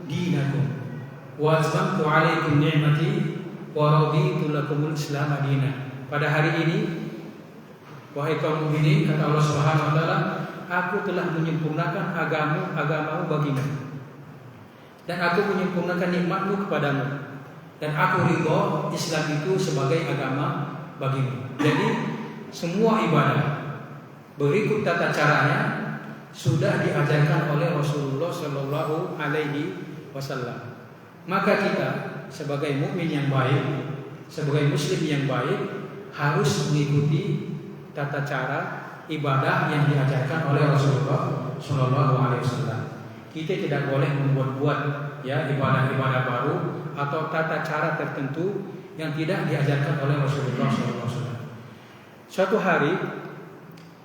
Speaker 1: dinakum wa atmamtu 'alaikum ni'mati wa raditu lakumul Islam dinan." Pada hari ini, wahai kaum mukminin, kata Allah Subhanahu wa taala, aku telah menyempurnakan agamamu bagimu, dan aku menyempurnakan nikmatmu kepadamu, dan aku ridho Islam itu sebagai agama bagimu. Jadi semua ibadah berikut tata caranya sudah diajarkan oleh Rasulullah Shallallahu Alaihi Wasallam. Maka kita sebagai mukmin yang baik, sebagai muslim yang baik, harus mengikuti tata cara ibadah yang diajarkan oleh Rasulullah Shallallahu Alaihi Wasallam. Kita tidak boleh membuat-buat ya ibadah-ibadah baru atau tata cara tertentu yang tidak diajarkan oleh Rasulullah Shallallahu Alaihi Wasallam. Suatu hari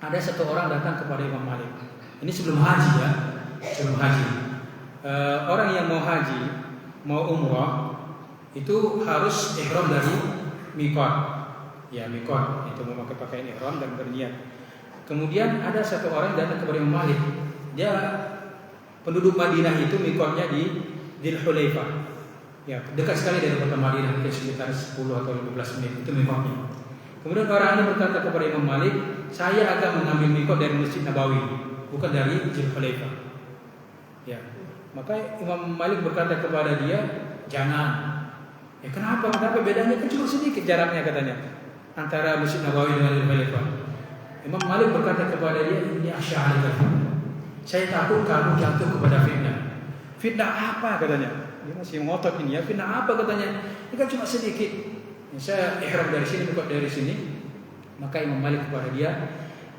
Speaker 1: ada satu orang datang kepada Imam Malik. Ini sebelum haji ya, sebelum haji. Orang yang mau haji, mau umrah itu harus ihram dari miqat. Ya, miqat itu memakai pakaian ihram dan berniat. Kemudian ada satu orang yang datang kepada Imam Malik. Dia penduduk Madinah, itu miqatnya di Dzul Hulaifah. Ya, dekat sekali dari kota Madinah, mungkin sekitar 10 atau 15 menit itu miqatnya. Kemudian orang ini berkata kepada Imam Malik, saya akan mengambil miqat dari Masjid Nabawi, bukan dari Dzul Hulaifah. Ya, maka Imam Malik berkata kepada dia, jangan. Ya, kenapa? Kenapa bedanya? Kan cuma sedikit jaraknya katanya antara Masjid Nabawi dengan Dzul Hulaifah. Imam Malik berkata kepada dia, ini asy'arika. Saya takut kamu jatuh kepada fitnah. Fitnah apa katanya? Dia masih ngotot ini ya. Fitnah apa katanya? Ini kan cuma sedikit. Saya ihram dari sini, bukan dari sini. Maka Imam Malik kepada dia,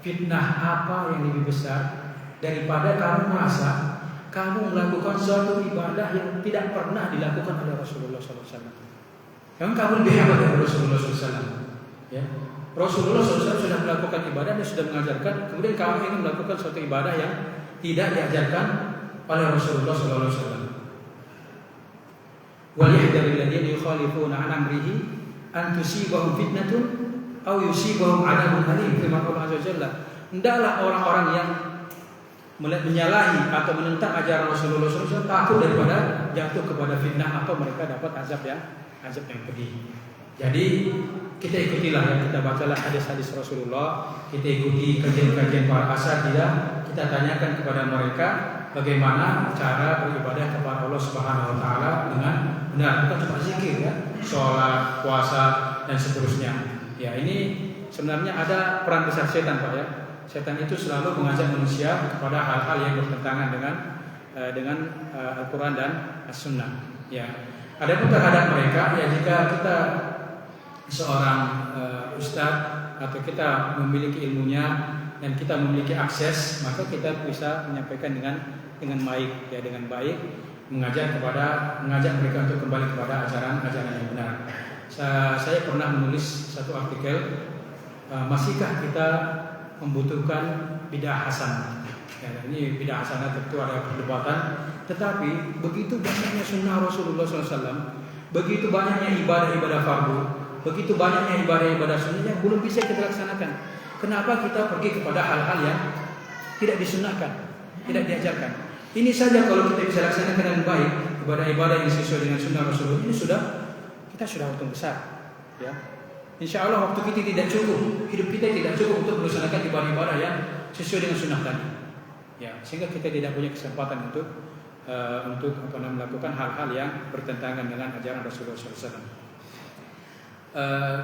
Speaker 1: fitnah apa yang lebih besar daripada kamu merasa kamu melakukan suatu ibadah yang tidak pernah dilakukan oleh Rasulullah SAW. Yang kamu lebih hebat dari Rasulullah SAW. Ya, Rasulullah SAW sudah melakukan ibadah dan sudah mengajarkan. Kemudian kamu ingin melakukan suatu ibadah yang tidak diajarkan oleh Rasulullah SAW. Waliyahdharil ladzina yukhalifuna an amrihi an tusibahum fitnatun au yusibahum adabun alim. Firman Allah Azza wa Jalla, hendaklah orang-orang yang menyalahi atau menentang ajaran Rasulullah SAW takut daripada jatuh kepada fitnah atau mereka dapat azab yang pedih. Jadi kita ikutilah yang kita bacalah hadis-hadis Rasulullah, kita ikuti kajian-kajian para asatidz, kita tanyakan kepada mereka bagaimana cara beribadah kepada Allah Subhanahu wa taala dengan benar, bukan cuma zikir ya, salat, puasa dan seterusnya. Ya, ini sebenarnya ada peran besar setan, Pak ya. Setan itu selalu mengajak manusia kepada hal-hal yang bertentangan dengan Al-Qur'an dan As-Sunnah. Ya. Adapun terhadap mereka, ya jika kita seorang ustadz atau kita memiliki ilmunya dan kita memiliki akses, maka kita bisa menyampaikan dengan baik, ya dengan baik, mengajak mereka untuk kembali kepada ajaran yang benar. Saya pernah menulis satu artikel, masihkah kita membutuhkan bidah hasanah? Ya, ini bidah hasanah tentu ada perdebatan, tetapi begitu banyaknya sunnah Rasulullah SAW, begitu banyaknya ibadah fardu, begitu banyaknya ibadah sunnah yang belum bisa kita laksanakan. Kenapa kita pergi kepada hal-hal yang tidak disunnahkan, tidak diajarkan? Ini saja kalau kita bisa laksanakan dengan baik, ibadah-ibadah yang sesuai dengan sunnah Rasulullah, ini kita sudah untung besar. Ya. Insya Allah waktu kita tidak cukup, hidup kita tidak cukup untuk melaksanakan ibadah-ibadah yang sesuai dengan sunnah tadi. Ya, sehingga kita tidak punya kesempatan untuk melakukan hal-hal yang bertentangan dengan ajaran Rasulullah SAW.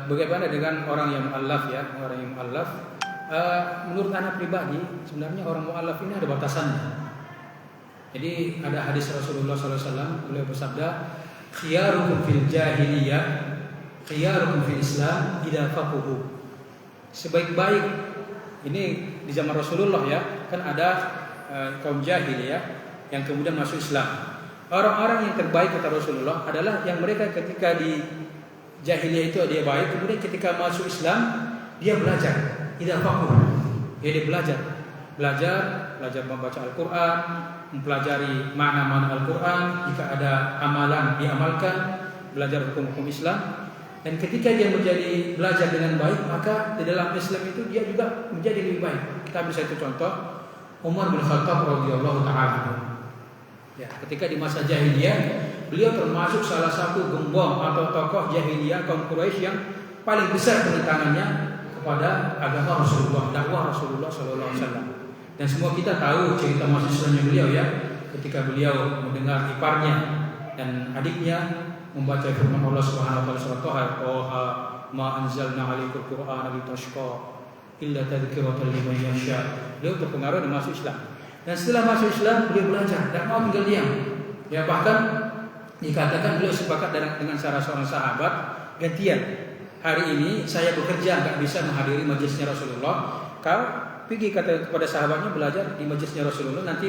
Speaker 1: Bagaimana dengan orang yang mu'allaf ya? Orang yang mu'allaf, menurut anak pribadi, sebenarnya orang mu'allaf ini ada batasannya. Jadi ada hadis Rasulullah SAW, beliau bersabda, khiyarukum fil jahiliyah, khiyarukum fil Islam idza faquhu. Sebaik-baik, ini di zaman Rasulullah ya, kan ada kaum jahiliyah yang kemudian masuk Islam. Orang-orang yang terbaik kata Rasulullah adalah yang mereka ketika di jahiliyah itu dia baik, kemudian ketika masuk Islam dia belajar, idza faquhu. Dia belajar membaca Al-Qur'an, mempelajari makna-makna Al-Quran, jika ada amalan diamalkan, belajar hukum-hukum Islam, dan ketika dia belajar dengan baik, maka di dalam Islam itu dia juga menjadi lebih baik. Kita bisa itu contoh Umar bin Khattab radhiyallahu taala. Ya, ketika di masa jahiliyah, beliau termasuk salah satu gembong atau tokoh jahiliyah kaum Quraisy yang paling besar penentangannya kepada agama Rasulullah, dakwah Rasulullah sallallahu alaihi wasallam. Dan semua kita tahu cerita masa Islamnya beliau ya, ketika beliau mendengar iparnya dan adiknya membaca firman Allah Subhanahu wa taala surat Thaha, ma anzalna 'alaikal qur'ana litashqa illa tadhkiratan liman yasha. Beliau terpengaruh dan masuk Islam. Dan setelah masuk Islam beliau belajar, tidak mau tinggal diam. Ya, bahkan dikatakan beliau sepakat dengan salah seorang sahabat, gantian. Hari ini saya bekerja, enggak bisa menghadiri majelisnya Rasulullah. Kau pergi kepada sahabatnya belajar di majelisnya Rasulullah, nanti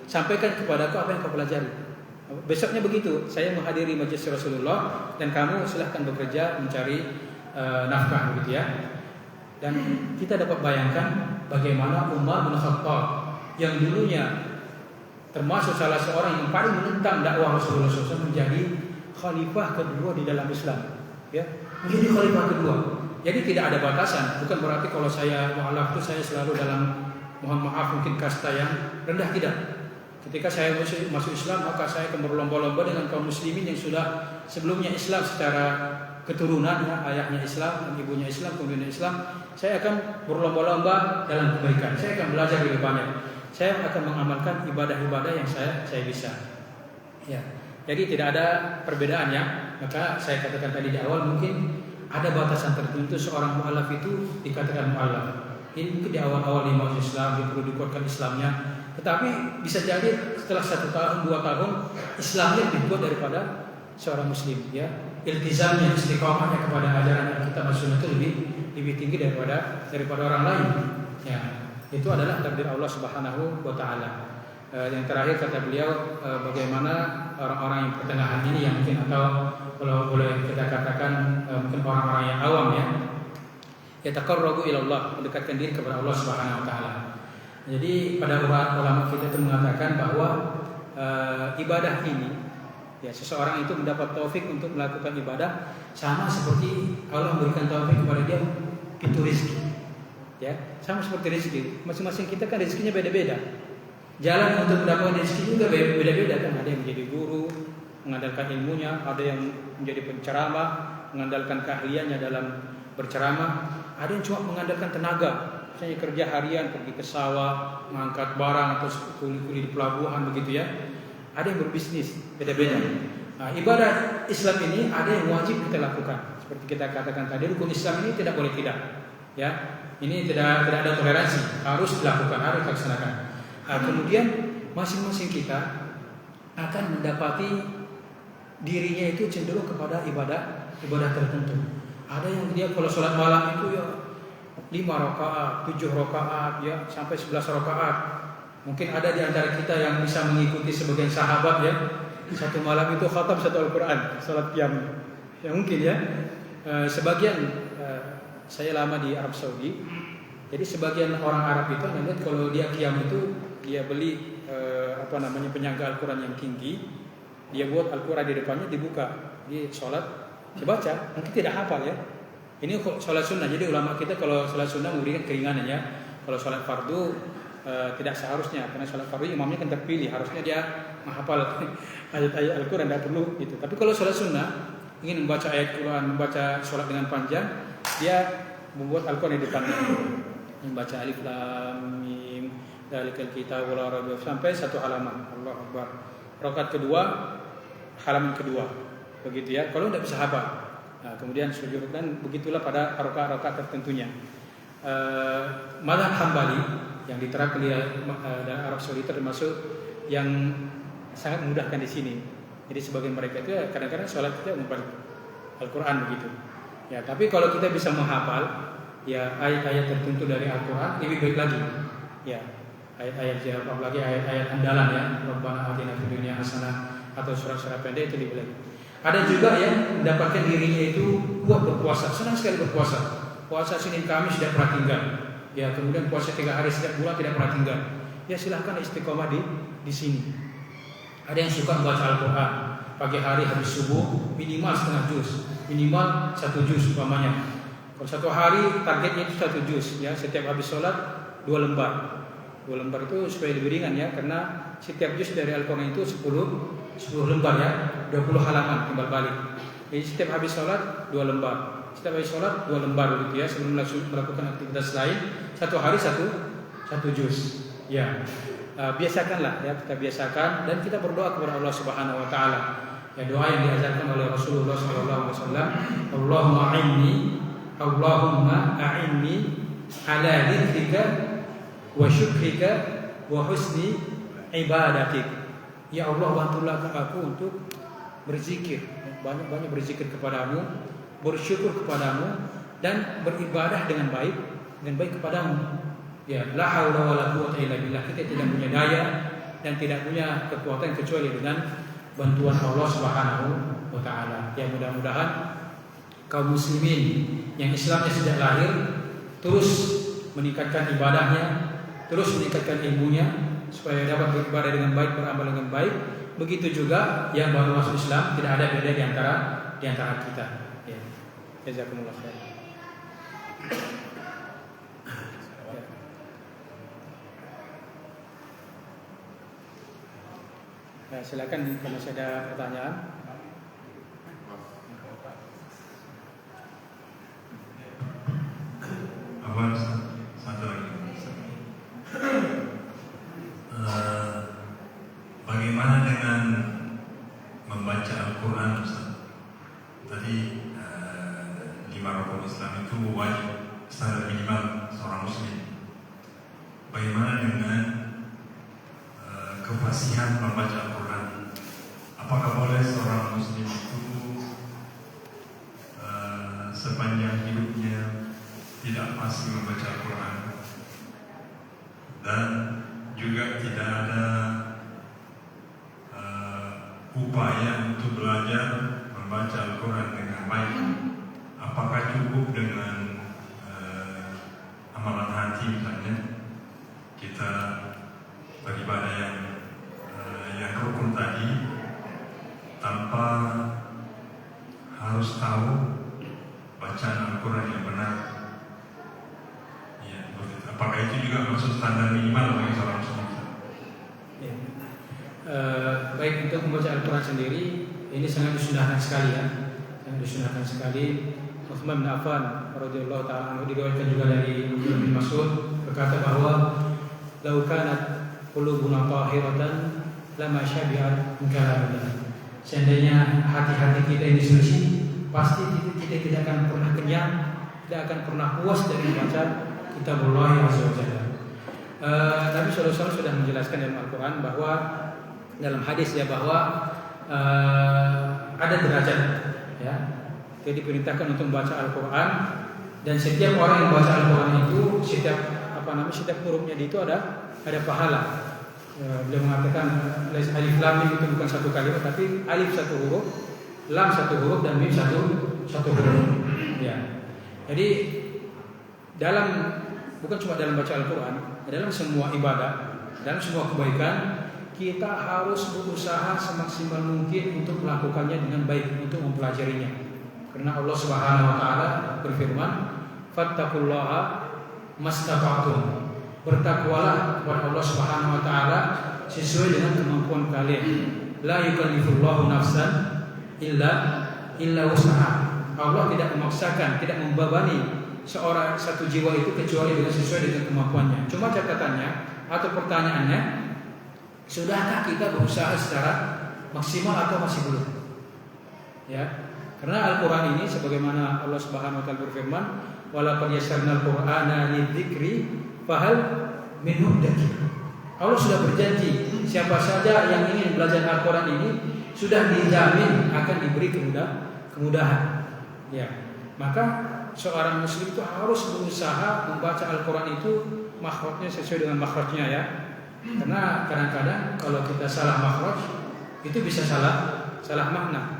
Speaker 1: sampaikan kepadaku apa yang kau pelajari. Besoknya begitu, saya menghadiri majelis Rasulullah dan kamu silahkan bekerja mencari nafkah begitu ya. Dan kita dapat bayangkan bagaimana Umar bin Khattab yang dulunya termasuk salah seorang yang paling menentang dakwah Rasulullah SAW menjadi khalifah kedua di dalam Islam. Ya, menjadi khalifah kedua. Jadi tidak ada batasan. Bukan berarti kalau saya mu'alaf itu saya selalu dalam, mohon maaf mungkin kasta yang rendah, tidak. Ketika saya masuk Islam, maka saya akan berlomba-lomba dengan kaum muslimin yang sudah sebelumnya Islam secara keturunan, ya, ayahnya Islam dan ibunya Islam, kemudian Islam. Saya akan berlomba-lomba dalam kebaikan. Saya akan belajar lebih banyak. Saya akan mengamalkan ibadah-ibadah yang saya bisa. Ya. Jadi tidak ada perbedaannya. Maka saya katakan tadi di awal, mungkin ada batasan tertentu seorang mu'alaf itu dikatakan mu'alaf. Ini mungkin di awal-awal di masuk Islam, dia perlu dikuatkan Islamnya. Tetapi bisa jadi setelah 1 tahun, 2 tahun, Islamnya lebih kuat daripada seorang Muslim. Ya, iltizamnya, istiqamahnya kepada ajaran Alkitab dan Sunnah itu lebih tinggi daripada orang lain. Ya, itu adalah takdir Allah Subhanahu wa taala. Yang terakhir kata beliau, bagaimana orang-orang yang pertengahan ini yang mungkin, atau kalau boleh kita katakan mungkin orang-orang yang awam ya, yataqarrabu ila Allah, mendekatkan diri kepada Allah Subhanahu wa taala. Jadi pada ulama kita itu mengatakan bahwa ibadah ini, ya, seseorang itu mendapat taufik untuk melakukan ibadah sama seperti Allah memberikan taufik kepada dia pintu rezeki. Ya, sama seperti rezeki. Masing-masing kita kan rezekinya beda-beda. Jalan untuk mendapatkan rezeki juga beda-beda kan. Ada yang menjadi guru, mengandalkan ilmunya, ada yang menjadi penceramah, mengandalkan keahliannya dalam berceramah, ada yang cuma mengandalkan tenaga, misalnya kerja harian, pergi ke sawah, mengangkat barang atau kuli-kuli di pelabuhan begitu ya. Ada yang berbisnis, beda-beda. Nah, ibadah Islam ini ada yang wajib kita lakukan. Seperti kita katakan tadi, rukun Islam ini tidak boleh tidak. Ya, ini tidak ada toleransi, harus dilakukan, harus dilaksanakan. Nah, kemudian masing-masing kita akan mendapati dirinya itu cenderung kepada ibadah tertentu. Ada yang dia kalau sholat malam itu ya 5 rakaat, 7 rakaat, ya sampai 11 rakaat. Mungkin ada di antara kita yang bisa mengikuti sebagian sahabat ya, satu malam itu khatam satu Al-Quran, sholat qiyam. Ya mungkin ya. Sebagian saya lama di Arab Saudi, jadi sebagian orang Arab itu melihat kalau dia qiyam itu dia beli penyangga Al-Quran yang tinggi, dia buat Al-Quran di depannya, dibuka, dia sholat, dibaca, mungkin tidak hafal ya. Ini sholat sunnah, jadi ulama kita kalau sholat sunnah memberikan keringanan ya. Kalau sholat fardu tidak seharusnya, karena sholat fardu imamnya kan terpilih, harusnya dia menghafal ayat-ayat Al-Quran, tidak perlu gitu. Tapi kalau sholat sunnah, ingin membaca ayat Quran, membaca sholat dengan panjang, dia membuat Al-Quran di depannya, membaca alif lam mim dalikal kitabul la raiba sampai satu halaman. Allahu Akbar. Rakaat kedua, halaman kedua, begitu ya. Kalau tidak bisa hafal, nah, kemudian sujud, dan begitulah pada rakaat-rakaat tertentunya. Mazhab Hambali yang diterapkan di Arab Saudi termasuk yang sangat memudahkan di sini. Jadi sebagian mereka itu kadang-kadang sholat kita membalik Al-Quran begitu. Ya, tapi kalau kita bisa menghafal ya ayat-ayat tertentu dari Al-Quran lebih baik lagi. Ya, ayat-ayat yang apalagi ayat-ayat andalan ya, Rabbana atina fid dunya hasanah atau surat-surat pendek itu lebih lagi. Ada juga yang mendapatkan dirinya itu kuat berpuasa, senang sekali berpuasa. Puasa Senin Kamis tidak pernah tinggal. Ya, kemudian puasa 3 hari setiap bulan tidak pernah tinggal. Ya silahkan istiqomah di sini. Ada yang suka membaca Al-Quran pagi hari habis subuh minimal setengah juz, minimal 1 juz umpamanya. Kalau satu hari targetnya itu 1 juz ya, setiap habis sholat 2 lembar. 2 lembar itu supaya lebih ringan ya, karena setiap juz dari Al-Quran itu 10 lembar ya, 20 halaman timbal balik. Jadi setiap habis sholat 2 lembar. Setiap habis sholat 2 lembar begitu ya, sebelum melakukan aktivitas lain, satu hari satu juz. Ya, biasakanlah ya, kita biasakan dan kita berdoa kepada Allah Subhanahu Wa Taala. Ya, doa yang diajarkan oleh Rasulullah SAW. Allahumma a'inni ala dzikrika wa syukrika wa husni ibadatik. Ya Allah, bantulah aku untuk berzikir, banyak-banyak berzikir kepadamu, bersyukur kepadamu, dan beribadah dengan baik kepadamu. Ya, la haula wala quwwata illa billah. Kita tidak punya daya dan tidak punya kekuatan kecuali dengan bantuan Allah Subhanahu wa taala. Ya, mudah-mudahan kaum muslimin yang Islamnya sejak lahir terus meningkatkan ibadahnya, terus meningkatkan ilmunya supaya dapat beribadah dengan baik, beramal dengan baik. Begitu juga yang baru masuk Islam, tidak ada beda di antara kita. Ya. Jazakumullah khair. Nah, silakan kalau masih ada pertanyaan.
Speaker 2: Awal satu lagi. Bagaimana dengan membaca Al-Quran, Ustaz? Tadi 5 rukun Islam itu wajib standar minimal seorang muslim. Bagaimana dengan kefasihan membaca Al-Quran? Apakah boleh seorang muslim itu sepanjang hidupnya tidak fasih membaca Al-Quran, dan juga tidak ada upaya untuk belajar membaca Al-Quran dengan baik? Apakah cukup dengan amalan hati misalnya kita beribadah yang rukun tadi tanpa harus tahu bacaan Al-Quran yang benar? itu juga masuk standar minimal bagi seorang muslim.
Speaker 1: Ya. Baik, untuk membaca Al-Quran sendiri ini sangat disunahkan sekali ya, sangat disunahkan sekali. Utsman bin Affan radhiyallahu ta'ala anhu diriwayatkan juga dari Ibnu Mas'ud berkata bahwa lau kanat qulubuna tahiratan lama syabi'at min kalamillah. Seandainya hati-hati kita ini suci, pasti kita tidak akan pernah kenyang, tidak akan pernah puas dari membaca kitabullah azza wa jalla. Nabi sallallahu alaihi wasallam sudah menjelaskan dalam Al-Quran bahwa dalam hadis ya bahwa ada derajat ya. Jadi diperintahkan untuk membaca Al-Quran, dan setiap orang yang membaca Al-Quran itu setiap hurufnya itu ada pahala. Beliau mengatakan alif lam mim itu bukan satu kalimat, tapi alif satu huruf, lam satu huruf, dan mim satu huruf. Ya. Jadi bukan cuma dalam baca Al-Quran, dalam semua ibadah, dalam semua kebaikan, kita harus berusaha semaksimal mungkin untuk melakukannya dengan baik, untuk mempelajarinya. Karena Allah Subhanahu wa taala berfirman, "Fattaqullaha mastata'tum." Bertakwalah kepada Allah Subhanahu wa taala sesuai dengan kemampuan kalian. La yukallifullahu nafsan illa wus'aha. Allah tidak memaksakan, tidak membebani satu jiwa itu kecuali dengan sesuai dengan kemampuannya. Cuma catatannya atau pertanyaannya, sudahkah kita berusaha secara maksimal atau masih belum? Ya. Karena Al-Quran ini sebagaimana Allah Subhanahu wa taala berfirman, "Walaqad yassarnal Qur'ana lidzikri fahal min muddakir." Allah sudah berjanji siapa saja yang ingin belajar Al-Quran ini sudah dijamin akan diberi kemudahan. Ya. Maka seorang muslim itu harus berusaha membaca Al-Quran itu makhrajnya sesuai dengan makhrajnya ya. Karena kadang-kadang kalau kita salah makhraj itu bisa salah makna.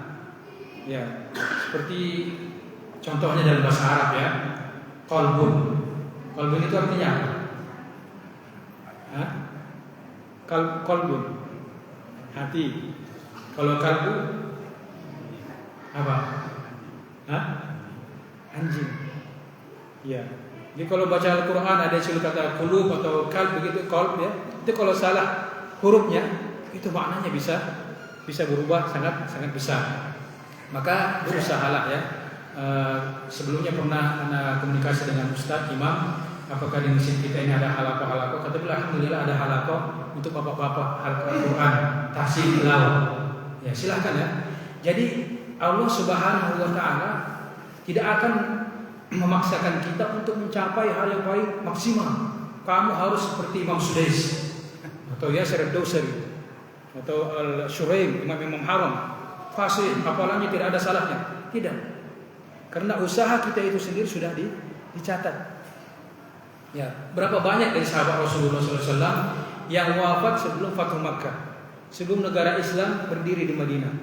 Speaker 1: Ya, seperti contohnya dalam bahasa Arab ya, qalbun. Qalbun itu artinya apa? Qalbun, hati. Kalau kalbu apa? Anjing. Ya. Jadi kalau baca Al-Quran ada istilah kata qulub atau qalb begitu, qalb ya. Itu kalau salah hurufnya itu maknanya bisa berubah sangat besar. Maka berusahalah ya. Sebelumnya pernah ada komunikasi dengan Ustadz Imam, apakah di masjid kita ini ada halakoh? Kata beliau, alhamdulillah ada halakoh untuk bapak-bapak Al-Quran, tafsir tilawah. Ya silahkan ya. Jadi Allah Subhanahu wa taala tidak akan memaksakan kita untuk mencapai hal yang baik maksimal. Kamu harus seperti Imam Sudais atau Yasir ad-Dawsari atau Al-Shuraim, Imam Haram, fasih, apalagi tidak ada salahnya. Tidak. Karena usaha kita itu sendiri sudah dicatat. Ya, berapa banyak dari sahabat Rasulullah SAW yang wafat sebelum Fathu Makkah, sebelum negara Islam berdiri di Madinah.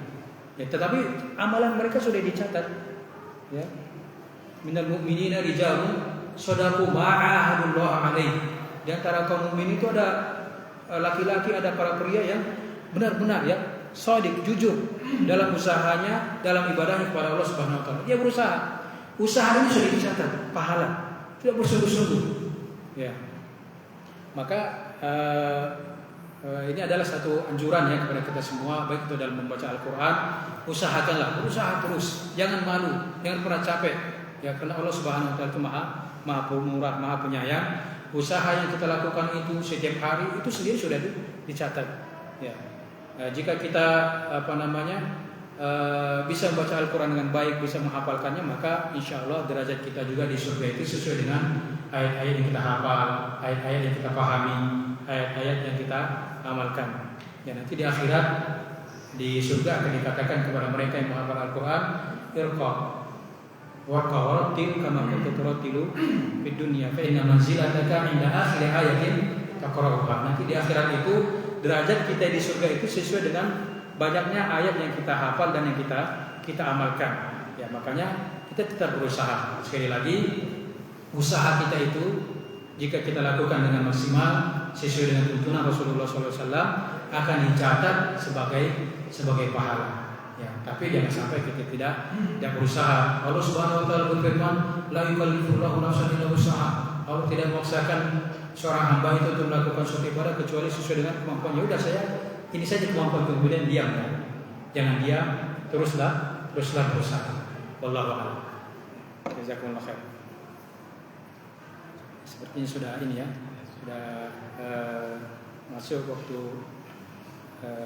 Speaker 1: Ya, tetapi amalan mereka sudah dicatat. Ya. Minal mu'minina rijalun shadaqu ma'ahadullah alaih. Di antara kaum mukmin itu ada laki-laki, ada para pria yang benar-benar ya shadiq, jujur dalam usahanya, dalam ibadahnya kepada Allah Subhanahu wa taala. Dia berusaha. Usaha ini sudah dicatat pahala. Tidak bersungguh-sungguh. Ya. Maka ini adalah satu anjuran ya kepada kita semua, baik itu dalam membaca Al-Quran, usahakanlah, berusaha terus, jangan malu, jangan pernah capek. Ya, karena Allah Subhanahu wa taala itu Maha Pemurah, Maha Penyayang. Usaha yang kita lakukan itu setiap hari itu sendiri sudah dicatat. Ya. Jika kita bisa membaca Al-Quran dengan baik, bisa menghafalkannya, maka insya Allah derajat kita juga di surga itu sesuai dengan ayat-ayat yang kita hafal, ayat-ayat yang kita pahami, ayat-ayat yang kita amalkan. Ya, nanti di akhirat di surga akan dikatakan kepada mereka yang menghafal Al-Quran, irqa warqa warattil kama kunta turattilu fid dunya fa inna manzilataka inda akhir ayatin taqra'uha. Nanti di akhirat itu derajat kita di surga itu sesuai dengan banyaknya ayat yang kita hafal dan yang kita amalkan. Ya, makanya kita tetap berusaha. Sekali lagi, usaha kita itu jika kita lakukan dengan maksimal sesuai dengan tuntunan Rasulullah SAW akan dicatat sebagai pahala. Ya, tapi jangan sampai kita tidak berusaha. Allah Subhanahu wa taala berfirman, la yukallifullahu nafsan illa wus'aha. Allah tidak memaksakan seorang hamba itu untuk melakukan suatu ibadah kecuali sesuai dengan kemampuannya. Udah saya ini saja kemampuan, kemudian diam ya. Jangan diam, teruslah berusaha. Wallahu a'lam. Jazakumullah khair. Sepertinya sudah ini ya, sudah masuk waktu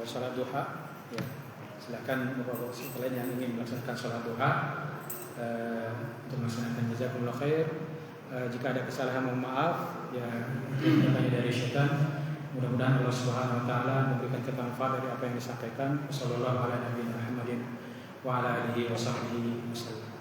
Speaker 1: sholat duha. Ya, silakan bapak-bapak lain yang ingin melaksanakan sholat duha untuk melaksanakan. Jazakumullah khair. Jika ada kesalahan mohon maaf ya, katanya dari syaitan. Mudah-mudahan Allah Subhanahu wa taala memberikan kita manfaat dari apa yang disampaikan. Wassallallahu ala nabiyina Muhammadin wa ala alihi washabbihi wasallam.